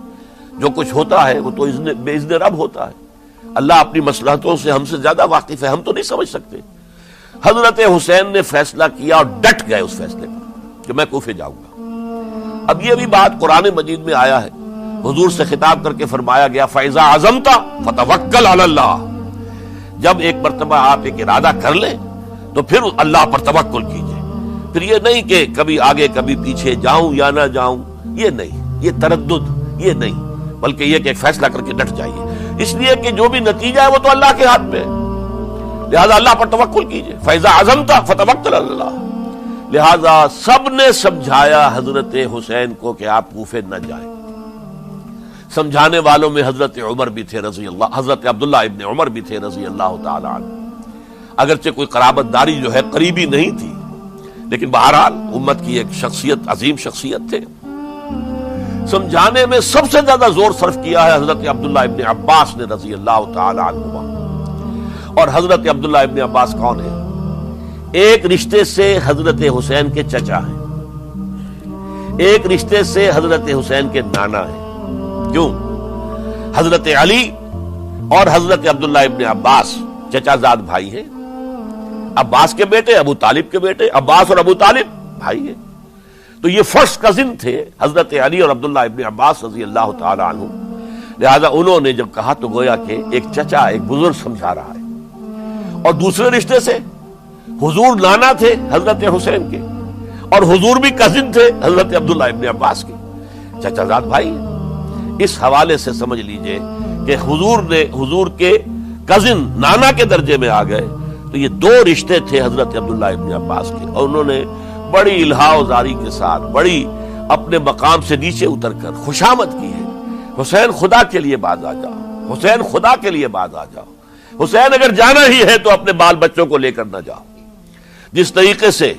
Speaker 1: جو کچھ ہوتا ہے وہ تو بے اذن رب ہوتا ہے. اللہ اپنی مصلحتوں سے ہم سے زیادہ واقف ہے، ہم تو نہیں سمجھ سکتے. حضرت حسین نے فیصلہ کیا اور ڈٹ گئے اس فیصلے پر کہ میں کوفے جاؤں گا. اب یہ بھی بات قرآن مجید میں آیا ہے، حضور سے خطاب کر کے فرمایا گیا فَإِذَا عَزَمْتَ فَتَوَكَّلْ عَلَى اللَّهِ. جب ایک مرتبہ آپ ایک ارادہ کر لیں تو پھر اللہ پر توکل کیجئے. پھر یہ نہیں کہ کبھی آگے کبھی پیچھے جاؤں یا نہ جاؤں، یہ نہیں، یہ تردد یہ نہیں، بلکہ یہ کہ ایک فیصلہ کر کے ڈٹ جائیے. اس لیے کہ جو بھی نتیجہ ہے وہ تو اللہ کے ہاتھ میں ہے، لہذا اللہ پر توکل کیجئے. فَإِذَا عَزَمْتَ فَتَوَكَّلْ عَلَى اللَّهِ. لہذا سب نے سمجھایا حضرت حسین کو کہ آپ کوفے نہ جائیں. سمجھانے والوں میں حضرت عمر بھی تھے رضی اللہ، حضرت عبداللہ ابن عمر بھی تھے رضی اللہ تعالی عنہ. اگرچہ کوئی قرابت داری جو ہے قریبی نہیں تھی، لیکن بہرحال امت کی ایک شخصیت، عظیم شخصیت تھے. سمجھانے میں سب سے زیادہ زور صرف کیا ہے حضرت عبداللہ ابن عباس نے رضی اللہ تعالی عنہما. اور حضرت عبداللہ ابن عباس کون ہے؟ ایک رشتے سے حضرت حسین کے چچا ہیں، ایک رشتے سے حضرت حسین کے نانا ہیں. کیوں؟ حضرت علی اور حضرت عبداللہ ابن عباس چچا زاد بھائی ہیں. عباس کے بیٹے، ابو طالب کے بیٹے، عباس اور ابو طالب بھائی ہیں. تو یہ فرسٹ کزن تھے حضرت علی اور عبداللہ ابن عباس رضی اللہ تعالی عنہ. لہذا انہوں نے جب کہا تو گویا کہ ایک چچا ایک بزرگ سمجھا رہا ہے. اور دوسرے رشتے سے حضور نانا تھے حضرت حسین کے، اور حضور بھی کزن تھے حضرت عبداللہ ابن عباس کے، چچا زاد بھائی. اس حوالے سے سمجھ لیجئے کہ حضور کے کزن نانا کے درجے میں آ گئے. تو یہ دو رشتے تھے حضرت عبداللہ ابن عباس کے، اور انہوں نے بڑی الہا و زاری کے ساتھ، بڑی اپنے مقام سے نیچے اتر کر خوشامد کی ہے. حسین خدا کے لیے باز آ جاؤ، حسین خدا کے لیے باز آ جاؤ. حسین اگر جانا ہی ہے تو اپنے بال بچوں کو لے کر نہ جاؤ. جس طریقے سے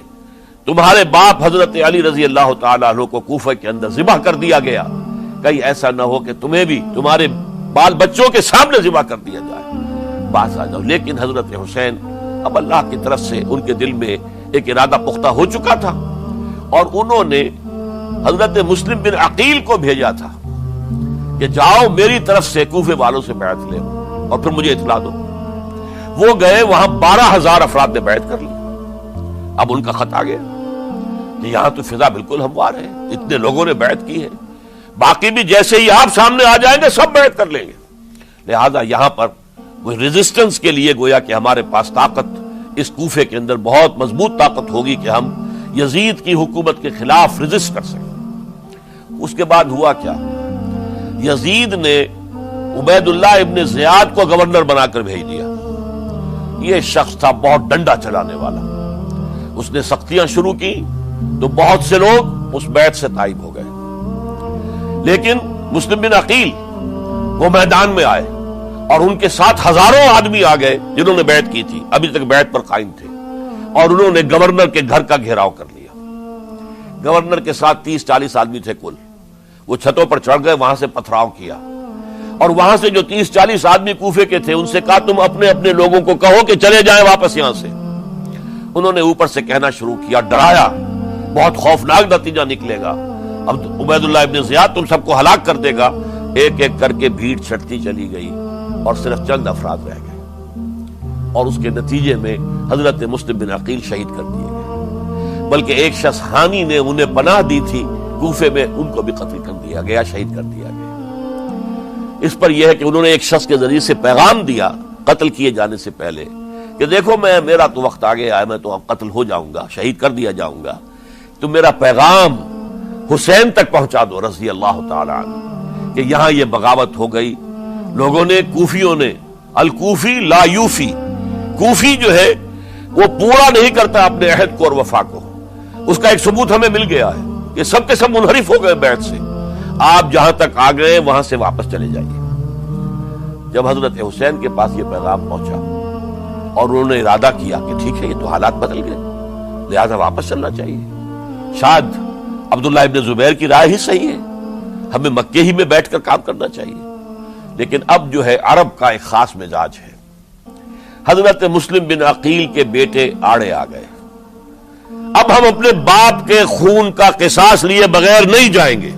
Speaker 1: تمہارے باپ حضرت علی رضی اللہ تعالیٰ عنہ کو کوفہ کے اندر ذبح کر دیا گیا، کہیں ایسا نہ ہو کہ تمہیں بھی تمہارے بال بچوں کے سامنے ذبح کر دیا جائے. باز آ جاؤ. لیکن حضرت حسین اب اللہ کی طرف سے ان کے دل میں ایک ارادہ پختہ ہو چکا تھا، اور انہوں نے حضرت مسلم بن عقیل کو بھیجا تھا کہ جاؤ میری طرف سے کوفے والوں سے بیعت لے اور پھر مجھے اطلاع دو. وہ گئے، وہاں 12,000 افراد نے بیعت کر لی. اب ان کا خط آ گیا کہ یہاں تو فضا بالکل ہموار ہے، اتنے لوگوں نے بیعت کی ہے، باقی بھی جیسے ہی آپ سامنے آ جائیں گے سب بیعت کر لیں گے. لہذا یہاں پر کوئی ریزسٹنس کے لیے گویا کہ ہمارے پاس طاقت اس کوفے کے اندر بہت مضبوط طاقت ہوگی کہ ہم یزید کی حکومت کے خلاف ریزسٹ کر سکیں. اس کے بعد ہوا کیا؟ یزید نے عبید اللہ ابن زیاد کو گورنر بنا کر بھیج دیا. یہ شخص تھا بہت ڈنڈا چلانے والا. اس نے سختیاں شروع کی تو بہت سے لوگ اس بیعت سے تائب ہو گئے. لیکن مسلم بن عقیل وہ میدان میں آئے اور ان کے ساتھ ہزاروں آدمی آ گئے جنہوں نے بیعت کی تھی، ابھی تک بیعت پر قائم تھے، اور انہوں نے گورنر کے گھر کا گھیراؤ کر لیا. گورنر کے ساتھ 30-40 آدمی تھے کل. وہ چھتوں پر چڑھ گئے، وہاں سے پتھراؤ کیا، اور وہاں سے جو 30-40 آدمی کوفے کے تھے ان سے کہا تم اپنے اپنے لوگوں کو کہو کہ چلے جائیں واپس یہاں سے. انہوں نے اوپر سے کہنا شروع کیا، ڈرایا، بہت خوفناک نتیجہ نکلے گا، اب عبید اللہ ابن زیاد تم سب کو ہلاک کر دے گا. ایک ایک کر کے بھیڑ چھٹتی چلی گئی اور صرف چند افراد رہ گئے، اور اس کے نتیجے میں حضرت مسلم بن عقیل شہید کر دیے گئے. بلکہ ایک شخص ہانی نے انہیں پناہ دی تھی کوفے میں، ان کو بھی قتل کر دیا گیا، شہید کر دیا گیا. اس پر یہ ہے کہ انہوں نے ایک شخص کے ذریعے سے پیغام دیا قتل کیے جانے سے پہلے کہ دیکھو میرا تو وقت آگے آیا، میں تو اب قتل ہو جاؤں گا، شہید کر دیا جاؤں گا، تو میرا پیغام حسین تک پہنچا دو رضی اللہ تعالی عنہ کہ یہاں یہ بغاوت ہو گئی. لوگوں نے، کوفیوں نے، الکوفی لا یوفی، کوفی جو ہے وہ پورا نہیں کرتا اپنے عہد کو اور وفا کو. اس کا ایک ثبوت ہمیں مل گیا ہے کہ سب کے سب منحرف ہو گئے بیعت سے. آپ جہاں تک آ گئے وہاں سے واپس چلے جائیے. جب حضرت حسین کے پاس یہ پیغام پہنچا اور انہوں نے ارادہ کیا کہ ٹھیک ہے یہ تو حالات بدل گئے، لہذا واپس چلنا چاہیے، شاید عبداللہ ابن زبیر کی رائے ہی صحیح ہے، ہمیں مکے ہی میں بیٹھ کر کام کرنا چاہیے۔ لیکن اب جو ہے عرب کا ایک خاص مزاج ہے۔ حضرت مسلم بن عقیل کے بیٹے آڑے آ گئے، اب ہم اپنے باپ کے خون کا قصاص لیے بغیر نہیں جائیں گے۔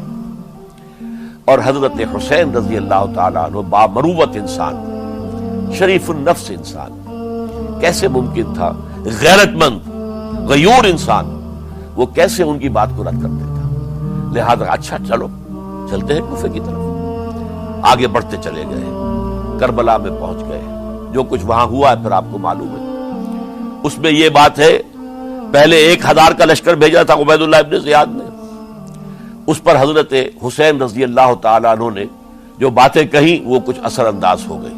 Speaker 1: اور حضرت حسین رضی اللہ تعالیٰ عنہ بامروت انسان، شریف النفس انسان، کیسے ممکن تھا غیرت مند غیور انسان وہ کیسے ان کی بات کو رد کر دیتا؟ لہذا اچھا چلو چلتے ہیں کوفے کی طرف۔ آگے بڑھتے چلے گئے، کربلا میں پہنچ گئے، جو کچھ وہاں ہوا ہے پھر آپ کو معلوم ہے۔ اس میں یہ بات ہے پہلے 1000 کا لشکر بھیجا تھا عبید اللہ ابن زیاد نے، اس پر حضرت حسین رضی اللہ تعالیٰ عنہ نے جو باتیں کہیں وہ کچھ اثر انداز ہو گئی۔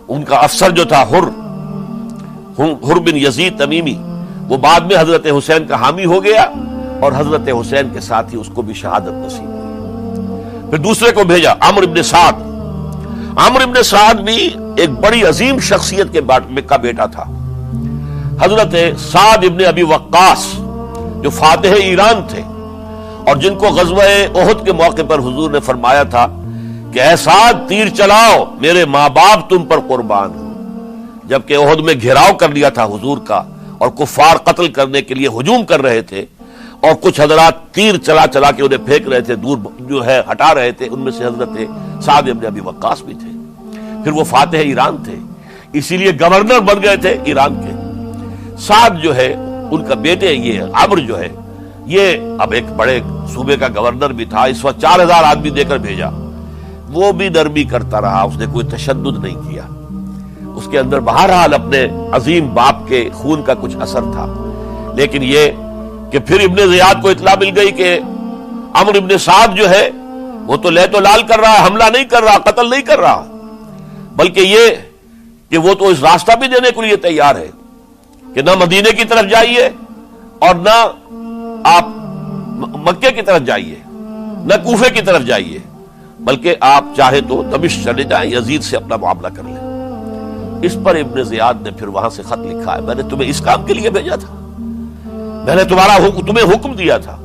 Speaker 1: ان کا افسر جو تھا حر بن یزید تمیمی، وہ بعد میں حضرت حسین کا حامی ہو گیا اور حضرت حسین کے ساتھ ہی اس کو بھی شہادت نصیب ہوئی۔ پھر دوسرے کو بھیجا عمرو بن سعد۔ عمرو بن سعد بھی ایک بڑی عظیم شخصیت کا بیٹا تھا، حضرت سعد ابن ابی وقاص جو فاتح ایران تھے، اور جن کو غزوہ احد کے موقع پر حضور نے فرمایا تھا کہ اے سعد تیر چلاؤ، میرے ماں باپ تم پر قربان ہوں۔ جبکہ احد میں گھیراؤ کر لیا تھا حضور کا اور کفار قتل کرنے کے لیے ہجوم کر رہے تھے، اور کچھ حضرات تیر چلا چلا کے انہیں پھینک رہے تھے، دور جو ہے ہٹا رہے تھے، ان میں سے حضرت سعد ابن ابی وقاص بھی تھے۔ پھر وہ فاتح ایران تھے، اسی لیے گورنر بن گئے تھے ایران کے۔ سعد جو ہے ان کا بیٹے، یہ عمرو جو ہے یہ اب ایک بڑے صوبے کا گورنر بھی تھا، اس وقت 4000 آدمی دے کر بھیجا، وہ بھی نرمی کرتا رہا، اس نے کوئی تشدد نہیں کیا، اس کے اندر بہرحال اپنے عظیم باپ کے خون کا کچھ اثر تھا۔ لیکن یہ کہ پھر ابن زیاد کو اطلاع مل گئی کہ عمرو ابن سعد جو ہے وہ تو لے تو لال کر رہا ہے، حملہ نہیں کر رہا، قتل نہیں کر رہا، بلکہ یہ کہ وہ تو اس راستہ بھی دینے کے لیے تیار ہے کہ نہ مدینے کی طرف جائیے اور نہ آپ مکے کی طرف جائیے، نہ کوفے کی طرف جائیے، بلکہ آپ چاہے تو دمشق چلے جائیں، یزید سے اپنا معاملہ کر لیں۔ اس پر ابن زیاد نے پھر وہاں سے خط لکھا ہے، میں نے تمہیں اس کام کے لیے بھیجا تھا، میں نے تمہیں حکم دیا تھا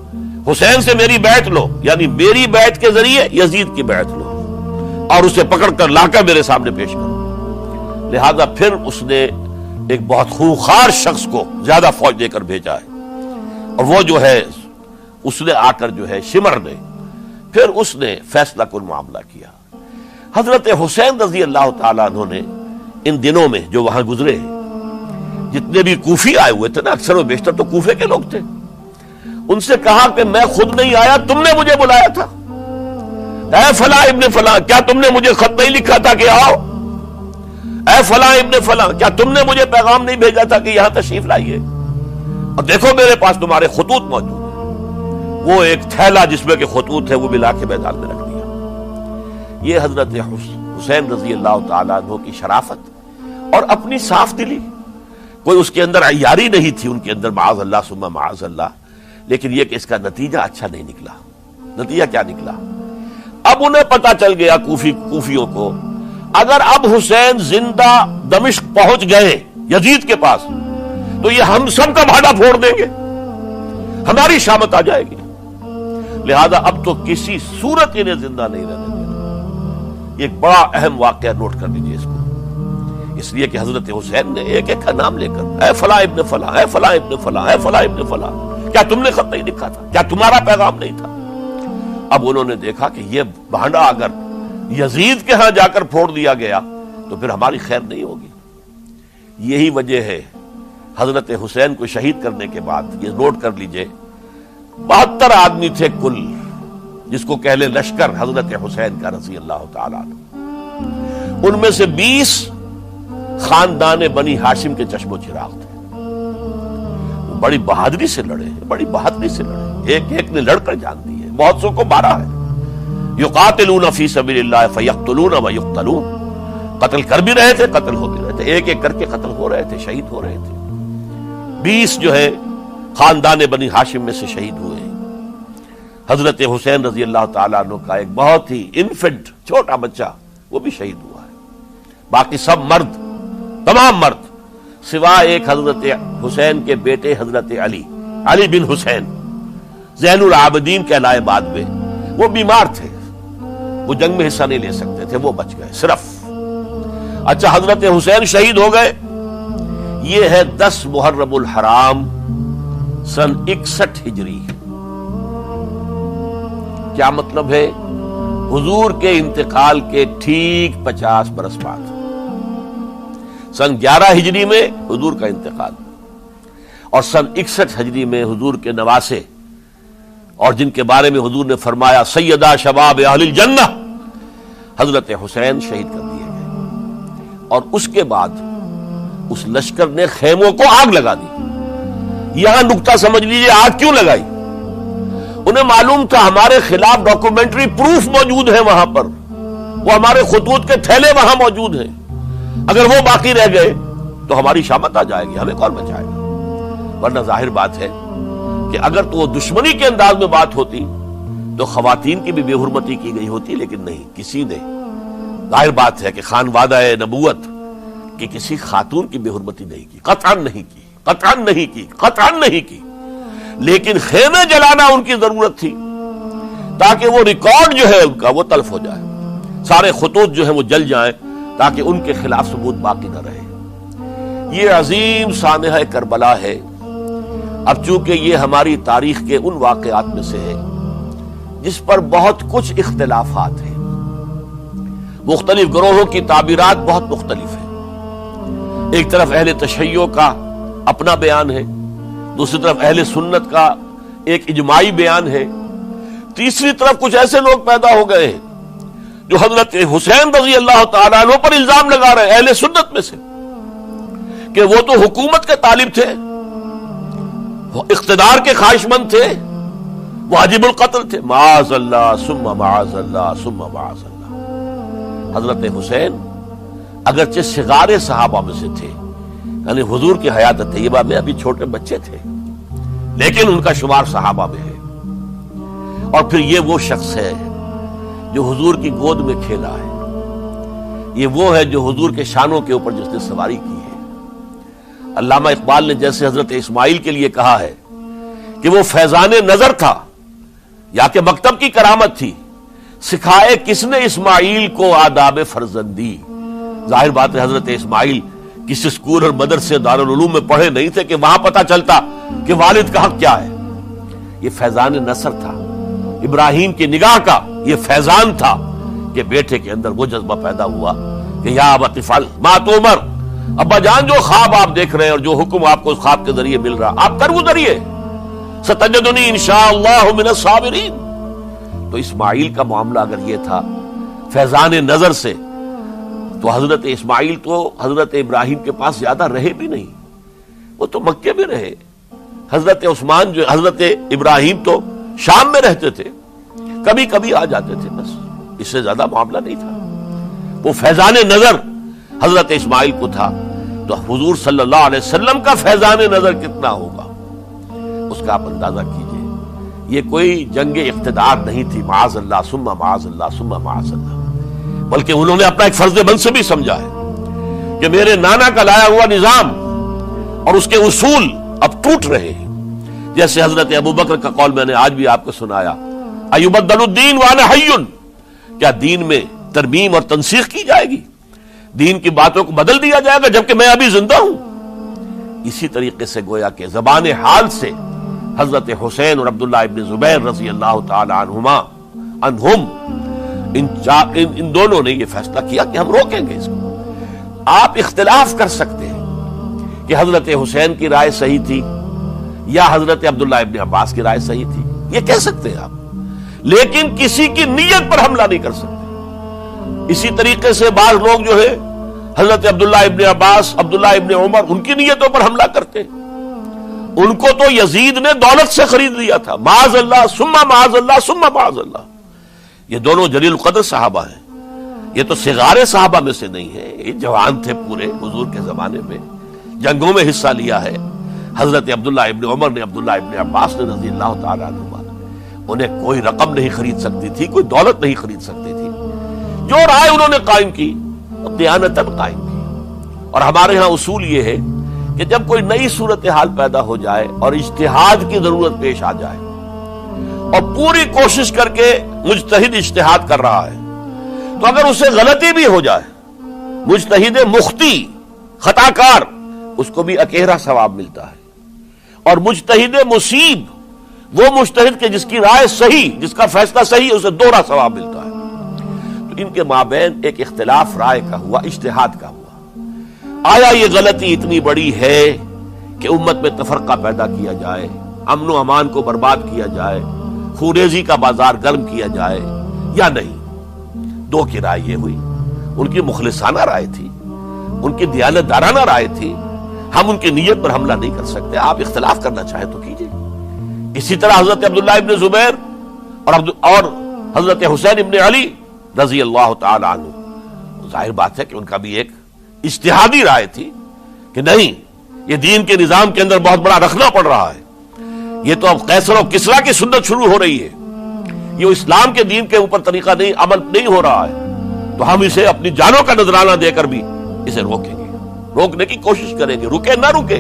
Speaker 1: حسین سے میری بیعت لو، یعنی میری بیعت کے ذریعے یزید کی بیعت لو اور اسے پکڑ کر لا کر میرے سامنے پیش کرو۔ لہذا پھر اس نے ایک بہت خوخار شخص کو زیادہ فوج دے کر بھیجا ہے، اور وہ جو ہے اس نے آ کر جو ہے شمر نے پھر اس نے فیصلہ کن معاملہ کیا۔ حضرت حسین رضی اللہ تعالیٰ عنہ نے ان دنوں میں جو وہاں گزرے ہیں، جتنے بھی کوفی آئے ہوئے تھے نا، اکثر و بیشتر تو کوفے کے لوگ تھے، ان سے کہا کہ میں خود نہیں آیا، تم نے مجھے بلایا تھا، اے فلاں ابن فلاں کیا تم نے مجھے خط نہیں لکھا تھا کہ آؤ؟ اے فلاں ابن فلاں کیا تم نے مجھے پیغام نہیں بھیجا تھا کہ یہاں تشریف لائیے؟ اور دیکھو میرے پاس تمہارے خطوط موجود ہیں۔ وہ ایک تھیلا جس میں کہ خطوط ہے وہ ملا کے میدان میں رکھ دیا۔ یہ حضرت حسین رضی اللہ تعالیٰ عنہ کی شرافت اور اپنی صاف دلی، کوئی اس کے اندر عیاری نہیں تھی ان کے اندر، معاذ اللہ ثم معاذ اللہ، لیکن یہ کہ اس کا نتیجہ اچھا نہیں نکلا۔ نتیجہ کیا نکلا؟ اب انہیں پتا چل گیا کوفیوں کو، اگر اب حسین زندہ دمشق پہنچ گئے یزید کے پاس تو یہ ہم سب کا بھاڑا پھوڑ دیں گے، ہماری شامت آ جائے گی، لہذا اب تو کسی صورت انہیں زندہ نہیں رہنے دینا۔ یہ ایک بڑا اہم واقعہ، نوٹ کر لیجیے اس کو، اس لیے کہ حضرت حسین نے ایک ایک کا نام لے کر، اے فلاں ابن فلاں، اے فلاں ابن فلاں، اے فلاں ابن فلاں، کیا تم نے خط نہیں لکھا تھا؟ کیا تمہارا پیغام نہیں تھا؟ اب انہوں نے دیکھا کہ یہ بھانڈا اگر یزید کے ہاں جا کر پھوڑ دیا گیا تو پھر ہماری خیر نہیں ہوگی۔ یہی وجہ ہے حضرت حسین کو شہید کرنے کے بعد، یہ نوٹ کر لیجئے، 72 آدمی تھے کل، جس کو کہہ لے لشکر حضرت حسین کا رضی اللہ تعالیٰ عنہ، ان میں سے 20 خاندان بنی ہاشم کے چشم و چراغ تھے۔ وہ بڑی بہادری سے لڑے، بڑی بہادری سے لڑے، ایک ایک نے لڑ کر جان دی ہے، بہت سو کو مارا ہے۔ یقاتلون فی سبیل اللہ فیقتلون ویقتلون، قتل کر بھی رہے تھے، قتل ہو بھی رہے تھے، ایک ایک کر کے قتل ہو رہے تھے، شہید ہو رہے تھے۔ 20 جو ہے خاندان بنی ہاشم میں سے شہید ہوئے ہیں۔ حضرت حسین رضی اللہ تعالیٰ عنہ کا ایک بہت ہی انفنٹ چھوٹا بچہ وہ بھی شہید ہوا ہے۔ باقی سب مرد، تمام مرد سوا ایک حضرت حسین کے بیٹے حضرت علی بن حسین زین العابدین کہلائے بعد میں، وہ بیمار تھے، وہ جنگ میں حصہ نہیں لے سکتے تھے، وہ بچ گئے صرف۔ اچھا حضرت حسین شہید ہو گئے، یہ ہے 10 محرم الحرام سن 61 ہجری۔ کیا مطلب ہے؟ حضور کے انتقال کے ٹھیک 50 برس بعد، سن 11 ہجری میں حضور کا انتقال، اور سن 61 ہجری میں حضور کے نواسے اور جن کے بارے میں حضور نے فرمایا سیدہ شباب اہل الجنہ، حضرت حسین شہید کر دیے گئے۔ اور اس کے بعد اس لشکر نے خیموں کو آگ لگا دی۔ یہاں نکتہ سمجھ لیجئے، آگ کیوں لگائی؟ انہیں معلوم تھا ہمارے خلاف ڈاکومنٹری پروف موجود ہے وہاں پر، وہ ہمارے خطوط کے تھیلے وہاں موجود ہیں، اگر وہ باقی رہ گئے تو ہماری شامت آ جائے گی، ہمیں کون بچائے گا؟ ورنہ ظاہر بات ہے کہ اگر تو وہ دشمنی کے انداز میں بات ہوتی تو خواتین کی بھی بے حرمتی کی گئی ہوتی، لیکن نہیں، کسی نے، ظاہر بات ہے کہ خانوادہ نبوت کی کسی خاتون کی بے حرمتی نہیں کی، قطعاً نہیں کی، قطعاً نہیں کی، قطعاً نہیں کی، لیکن خیمے جلانا ان کی ضرورت تھی تاکہ وہ ریکارڈ جو ہے ان کا وہ تلف ہو جائے، سارے خطوط جو ہیں وہ جل جائیں تاکہ ان کے خلاف ثبوت باقی نہ رہے۔ یہ عظیم سانحہ کربلا ہے۔ اب چونکہ یہ ہماری تاریخ کے ان واقعات میں سے ہے جس پر بہت کچھ اختلافات ہیں، مختلف گروہوں کی تعبیرات بہت مختلف ہیں۔ ایک طرف اہل تشیع کا اپنا بیان ہے، دوسری طرف اہل سنت کا ایک اجماعی بیان ہے، تیسری طرف کچھ ایسے لوگ پیدا ہو گئے ہیں جو حضرت حسین رضی اللہ تعالیٰ عنہ پر الزام لگا رہے ہیں اہل سنت میں سے کہ وہ تو حکومت کے طالب تھے، وہ اقتدار کے خواہش مند تھے، واجب القتل تھے۔ معاذ اللہ ثم معاذ اللہ ثم معاذ اللہ۔ حضرت حسین اگرچہ صغار صحابہ میں سے تھے، یعنی حضور کی حیات طیبہ میں ابھی چھوٹے بچے تھے، لیکن ان کا شمار صحابہ میں ہے۔ اور پھر یہ وہ شخص ہے جو حضور کی گود میں کھیلا ہے، یہ وہ ہے جو حضور کے شانوں کے اوپر جس نے سواری کی ہے۔ علامہ اقبال نے جیسے حضرت اسماعیل کے لیے کہا ہے کہ وہ فیضان نظر تھا یا کہ مکتب کی کرامت تھی، سکھائے کس نے اسماعیل کو آداب فرزندی۔ ظاہر بات ہے حضرت اسماعیل کسی اسکول اور مدرسے دارالعلوم میں پڑھے نہیں تھے کہ وہاں پتہ چلتا کہ والد کا حق کیا ہے۔ یہ فیضان نصر تھا، ابراہیم کی نگاہ کا یہ فیضان تھا کہ بیٹے کے اندر وہ جذبہ پیدا ہوا کہ یا ابت افعل ما تؤمر، ابا جان جو خواب آپ دیکھ رہے ہیں اور جو حکم آپ کو اس خواب کے ذریعے مل رہا آپ کر گزریے، ستجدنی انشاءاللہ من الصابرین۔ تو اسماعیل کا معاملہ اگر یہ تھا فیضان نظر سے، تو حضرت اسماعیل تو حضرت ابراہیم کے پاس زیادہ رہے بھی نہیں، وہ تو مکے میں رہے۔ حضرت عثمان جو حضرت ابراہیم تو شام میں رہتے تھے، کبھی کبھی آ جاتے تھے، بس اس سے زیادہ معاملہ نہیں تھا۔ وہ فیضان نظر حضرت اسماعیل کو تھا، تو حضور صلی اللہ علیہ وسلم کا فیضان نظر کتنا ہوگا اس کا آپ اندازہ کیجئے۔ یہ کوئی جنگ اقتدار نہیں تھی، معاذ اللہ ثم معاذ اللہ ثم معاذ اللہ، بلکہ انہوں نے اپنا ایک فرض منصب بھی سمجھا ہے کہ میرے نانا کا لایا ہوا نظام اور اس کے اصول اب ٹوٹ رہے ہیں۔ جیسے حضرت ابوبکر کا قول میں نے آج بھی آپ کو سنایا، ایبدل الدین وانا حی، کیا دین میں ترمیم اور تنسیخ کی جائے گی، دین کی باتوں کو بدل دیا جائے گا جبکہ میں ابھی زندہ ہوں؟ اسی طریقے سے گویا کہ زبان حال سے حضرت حسین اور عبداللہ ابن زبیر رضی اللہ تعالی عنہم ان دونوں نے یہ فیصلہ کیا کہ ہم روکیں گے اس کو۔ آپ اختلاف کر سکتے ہیں کہ حضرت حسین کی رائے صحیح تھی یا حضرت عبداللہ ابن عباس کی رائے صحیح تھی، یہ کہہ سکتے ہیں آپ، لیکن کسی کی نیت پر حملہ نہیں کر سکتے۔ اسی طریقے سے بعض لوگ جو ہے حضرت عبداللہ ابن عباس، عبداللہ ابن عمر، ان کی نیتوں پر حملہ کرتے ہیں۔ ان کو تو یزید نے دولت سے خرید لیا تھا، معاذ اللہ ثم معاذ اللہ ثم معاذ اللہ۔ یہ دونوں جلیل القدر صحابہ ہیں، یہ تو صغار صحابہ میں سے نہیں ہیں، یہ جوان تھے پورے حضور کے زمانے میں، جنگوں میں حصہ لیا ہے۔ حضرت عبداللہ ابن عمر نے، عبداللہ ابن عباس نے رضی اللہ تعالیٰ عنہما، انہیں کوئی رقم نہیں خرید سکتی تھی، کوئی دولت نہیں خرید سکتی تھی، جو رائے انہوں نے قائم کی دیانتاً قائم کی۔ اور ہمارے ہاں اصول یہ ہے کہ جب کوئی نئی صورتحال پیدا ہو جائے اور اجتہاد کی ضرورت پیش آ جائے اور پوری کوشش کر کے مجتہد اجتہاد کر رہا ہے، تو اگر اسے غلطی بھی ہو جائے، مجتہد مخطی خطا کار، اس کو بھی اکیرا ثواب ملتا ہے، اور مجتہد مصیب وہ مجتہد کے جس کی رائے صحیح، جس کا فیصلہ صحیح، اسے دوہرا ثواب ملتا ہے۔ تو ان کے مابین ایک اختلاف رائے کا ہوا، اجتہاد کا ہوا۔ آیا یہ غلطی اتنی بڑی ہے کہ امت میں تفرقہ پیدا کیا جائے، امن و امان کو برباد کیا جائے، خوریزی کا بازار گرم کیا جائے، یا نہیں؟ دو کی رائے یہ ہوئی۔ ان کی مخلصانہ رائے تھی، ان کی دیانت دارانہ رائے تھی، ہم ان کی نیت پر حملہ نہیں کر سکتے، آپ اختلاف کرنا چاہیں تو کیجیے۔ اسی طرح حضرت عبداللہ ابن زبیر اور حضرت حسین ابن علی رضی اللہ تعالی عنہ، ظاہر بات ہے کہ ان کا بھی ایک اجتہادی رائے تھی کہ نہیں، یہ دین کے نظام کے اندر بہت بڑا رکھنا پڑ رہا ہے، یہ تو اب قیصر و کسریٰ کی سنت شروع ہو رہی ہے، یہ اسلام کے دین کے اوپر طریقہ نہیں، عمل نہیں ہو رہا ہے، تو ہم اسے اپنی جانوں کا نذرانہ دے کر بھی اسے روکیں گے، روکنے کی کوشش کریں گے، رکے نہ رکے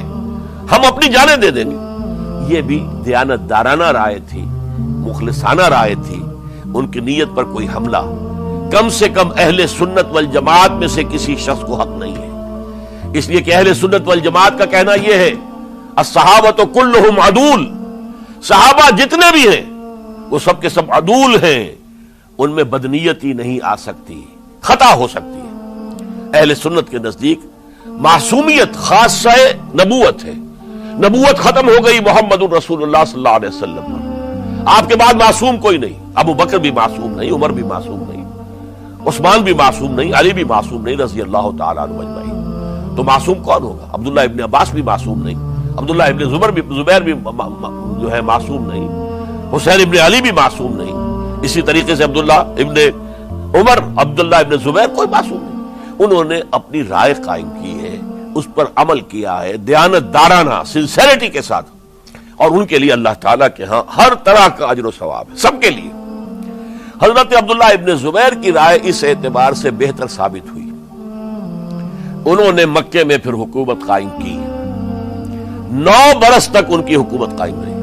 Speaker 1: ہم اپنی جانیں دے دیں گے۔ یہ بھی دیانت دارانہ رائے تھی، مخلصانہ رائے تھی، ان کی نیت پر کوئی حملہ کم سے کم اہل سنت والجماعت میں سے کسی شخص کو حق نہیں ہے، اس لیے کہ اہل سنت والجماعت کا کہنا یہ ہے الصحابۃ کلہم عدول، صحابہ جتنے بھی ہیں وہ سب کے سب عدول ہیں، ان میں بدنیتی نہیں آ سکتی، خطا ہو سکتی ہے۔ اہل سنت کے نزدیک معصومیت خاصہ نبوت ہے، نبوت ختم ہو گئی محمد رسول اللہ صلی اللہ علیہ وسلم پر، آپ کے بعد معصوم کوئی نہیں، ابو بکر بھی معصوم نہیں، عمر بھی معصوم نہیں، عثمان بھی معصوم نہیں، علی بھی معصوم نہیں رضی اللہ تعالیٰ عنہ اجمعین۔ تو معصوم کون ہوگا؟ عبداللہ ابن عباس بھی معصوم نہیں، عبداللہ ابن زبیر بھی جو ہے معصوم نہیں، حسین ابن علی بھی معصوم نہیں، اسی طریقے سے عبداللہ ابن عمر، عبداللہ ابن زبیر، کوئی معصوم نہیں۔ انہوں نے اپنی رائے قائم کی ہے، اس پر عمل کیا ہے دیانت دارانہ سنسیریٹی کے ساتھ، اور ان کے لیے اللہ تعالیٰ کے ہاں ہر طرح کا اجر و ثواب ہے، سب کے لیے۔ حضرت عبداللہ ابن زبیر کی رائے اس اعتبار سے بہتر ثابت ہوئی، انہوں نے مکے میں پھر حکومت قائم کی، 9 برس تک ان کی حکومت قائم رہی،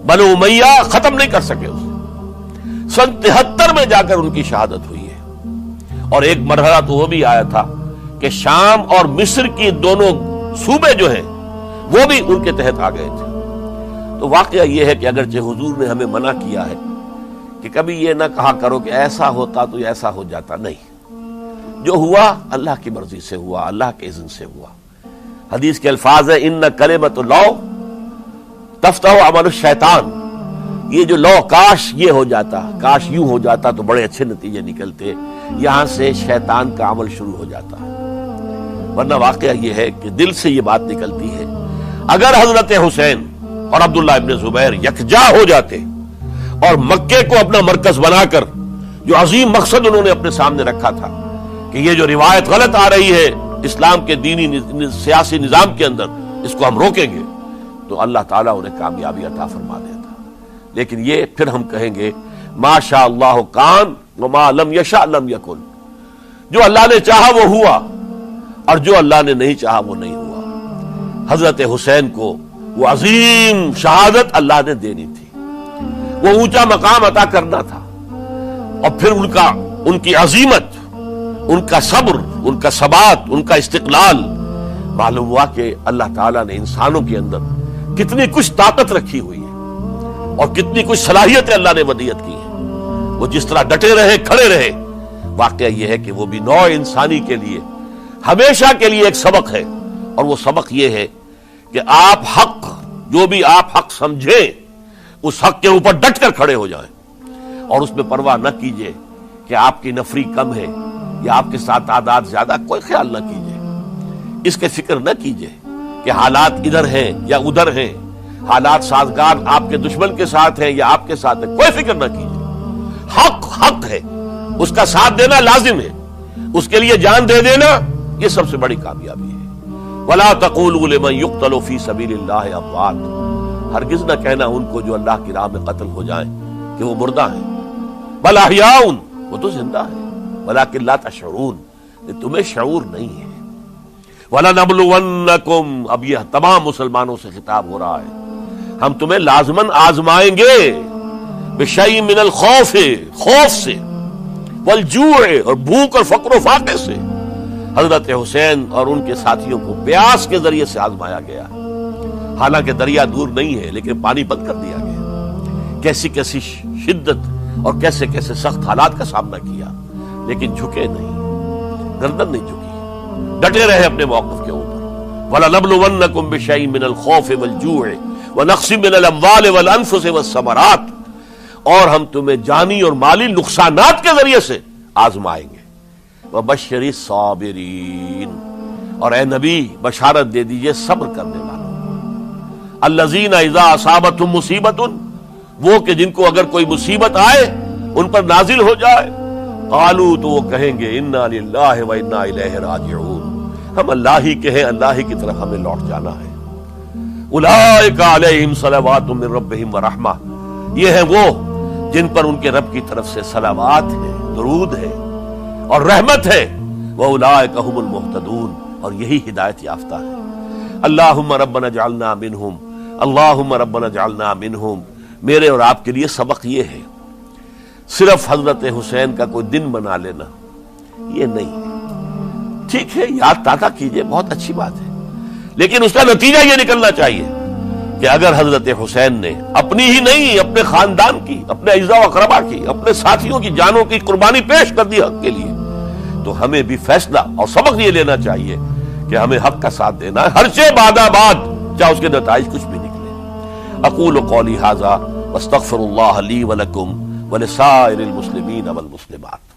Speaker 1: بنو امیہ ختم نہیں کر سکے اسے، سن 73 میں جا کر ان کی شہادت ہوئی ہے، اور ایک مرحلہ تو وہ بھی آیا تھا کہ شام اور مصر کی دونوں صوبے جو ہیں وہ بھی ان کے تحت آ گئے تھے۔ تو واقعہ یہ ہے کہ اگرچہ حضور نے ہمیں منع کیا ہے کہ کبھی یہ نہ کہا کرو کہ ایسا ہوتا تو ایسا ہو جاتا، نہیں، جو ہوا اللہ کی مرضی سے ہوا، اللہ کے اذن سے ہوا۔ حدیث کے الفاظ ہیں ان کلمۃ اللہ تفتح عمل الشیطان، یہ جو لو کاش یہ ہو جاتا، کاش یوں ہو جاتا تو بڑے اچھے نتیجے نکلتے، یہاں سے شیطان کا عمل شروع ہو جاتا ہے۔ ورنہ واقعہ یہ ہے کہ دل سے یہ بات نکلتی ہے، اگر حضرت حسین اور عبداللہ ابن زبیر یکجا ہو جاتے اور مکے کو اپنا مرکز بنا کر جو عظیم مقصد انہوں نے اپنے سامنے رکھا تھا کہ یہ جو روایت غلط آ رہی ہے اسلام کے دینی سیاسی نظام کے اندر، اس کو ہم روکیں گے، تو اللہ تعالیٰ انہیں کامیابی عطا فرما دیتا۔ لیکن یہ پھر ہم کہیں گے ما شاء اللہ کان وما لم یشاء لم یکن، جو اللہ نے چاہا وہ ہوا، اور جو اللہ نے نہیں چاہا وہ نہیں ہوا۔ حضرت حسین کو وہ عظیم شہادت اللہ نے دینی تھی، وہ اونچا مقام عطا کرنا تھا، اور پھر ان کی عظیمت، ان کا صبر، ان کا ثبات، ان کا استقلال، معلوم ہوا کہ اللہ تعالیٰ نے انسانوں کے اندر کتنی کچھ طاقت رکھی ہوئی ہے اور کتنی کچھ صلاحیتیں اللہ نے ودیعت کی ہیں۔ وہ جس طرح ڈٹے رہے، کھڑے رہے، واقعہ یہ ہے کہ وہ بھی نوع انسانی کے لیے ہمیشہ کے لیے ایک سبق ہے، اور وہ سبق یہ ہے کہ آپ حق، جو بھی آپ حق سمجھیں اس حق کے اوپر ڈٹ کر کھڑے ہو جائیں، اور اس میں پرواہ نہ کیجئے کہ آپ کی نفری کم ہے یا آپ کے ساتھ تعداد زیادہ، کوئی خیال نہ کیجئے، اس کے فکر نہ کیجئے کہ حالات ادھر ہیں یا ادھر ہیں، حالات سازگار آپ کے دشمن کے ساتھ ہیں یا آپ کے ساتھ ہیں، کوئی فکر نہ کیجئے۔ حق حق ہے، اس کا ساتھ دینا لازم ہے، اس کے لیے جان دے دینا یہ سب سے بڑی کامیابی ہے۔ وَلَا تَقُولُوا لِمَن يُقْتَلُ فِي سَبِيلِ اللَّهِ أَمْوَاتٌ، ہرگز نہ کہنا ان کو جو اللہ کی راہ میں قتل ہو جائیں کہ وہ مردہ ہیں، بل احیاء، وہ تو زندہ ہیں، ولیکن لا تشعرون، تمہیں شعور نہیں ہے۔ وَلَنَبْلُوَنَّكُمْ، اب یہ تمام مسلمانوں سے خطاب ہو رہا ہے، ہم تمہیں لازماً آزمائیں گے، بِشَيْءٍ مِّنَ الْخَوْفِ، خوف سے، وَالْجُوعِ، اور بھوک اور فقر و فاقے سے۔ حضرت حسین اور ان کے ساتھیوں کو پیاس کے ذریعے سے آزمایا گیا، حالانکہ دریا دور نہیں ہے لیکن پانی بند کر دیا گیا، کیسی کیسی شدت اور کیسے کیسے سخت حالات کا سامنا کیا، لیکن جھکے نہیں، گردن نہیں جھکی، ڈٹے رہے اپنے موقف کے اوپر۔ وَلَنَبْلُوَنَّكُمْ بِشَيْءٍ مِّنَ الْخَوْفِ وَالْجُوعِ وَنَقْصٍ مِّنَ الْأَمْوَالِ وَالْأَنفُسِ وَالثَّمَرَاتِ، اور ہم تمہیں جانی اور مالی نقصانات کے ذریعے سے آزمائیں گے۔ وَبَشِّرِ الصَّابِرِينَ، اور اے نبی بشارت دے دیجئے صبر کرنے والوں، الَّذِينَ إِذَا أَصَابَتْهُمْ مُصِيبَةٌ، وہ کہ جن کو اگر کوئی مصیبت آئے، ان پر نازل ہو جائے، قالوا، تو وہ کہیں گے انا للہ و انا الیہ راجعون، ہم اللہ ہی کے ہیں، اللہ ہی کی طرف ہمیں لوٹ جانا ہے۔ اولئک علیہم صلوات من ربہم ورحمہ، یہ ہیں وہ جن پر ان کے رب کی طرف سے صلوات ہے، درود ہے اور رحمت ہے، واولئک هم المہتدون، اور یہی ہدایت یافتہ ہے۔ اللہم ربنا اجعلنا منہم، اللہم ربنا اجعلنا منہم، میرے اور آپ کے لیے سبق یہ ہے، صرف حضرت حسین کا کوئی دن بنا لینا یہ نہیں، ٹھیک ہے یاد تازہ کیجئے، بہت اچھی بات ہے، لیکن اس کا نتیجہ یہ نکلنا چاہیے کہ اگر حضرت حسین نے اپنی ہی نہیں، اپنے خاندان کی، اپنے اعزاء و اقربا کی، اپنے ساتھیوں کی جانوں کی قربانی پیش کر دی حق کے لیے، تو ہمیں بھی فیصلہ اور سبق یہ لینا چاہیے کہ ہمیں حق کا ساتھ دینا ہے، ہر شے بعد چاہے اس کے نتائج کچھ بھی نکلے۔ اقول قولی ھذا واستغفر اللہ لی ولکم ولسائر المسلمین والمسلمات۔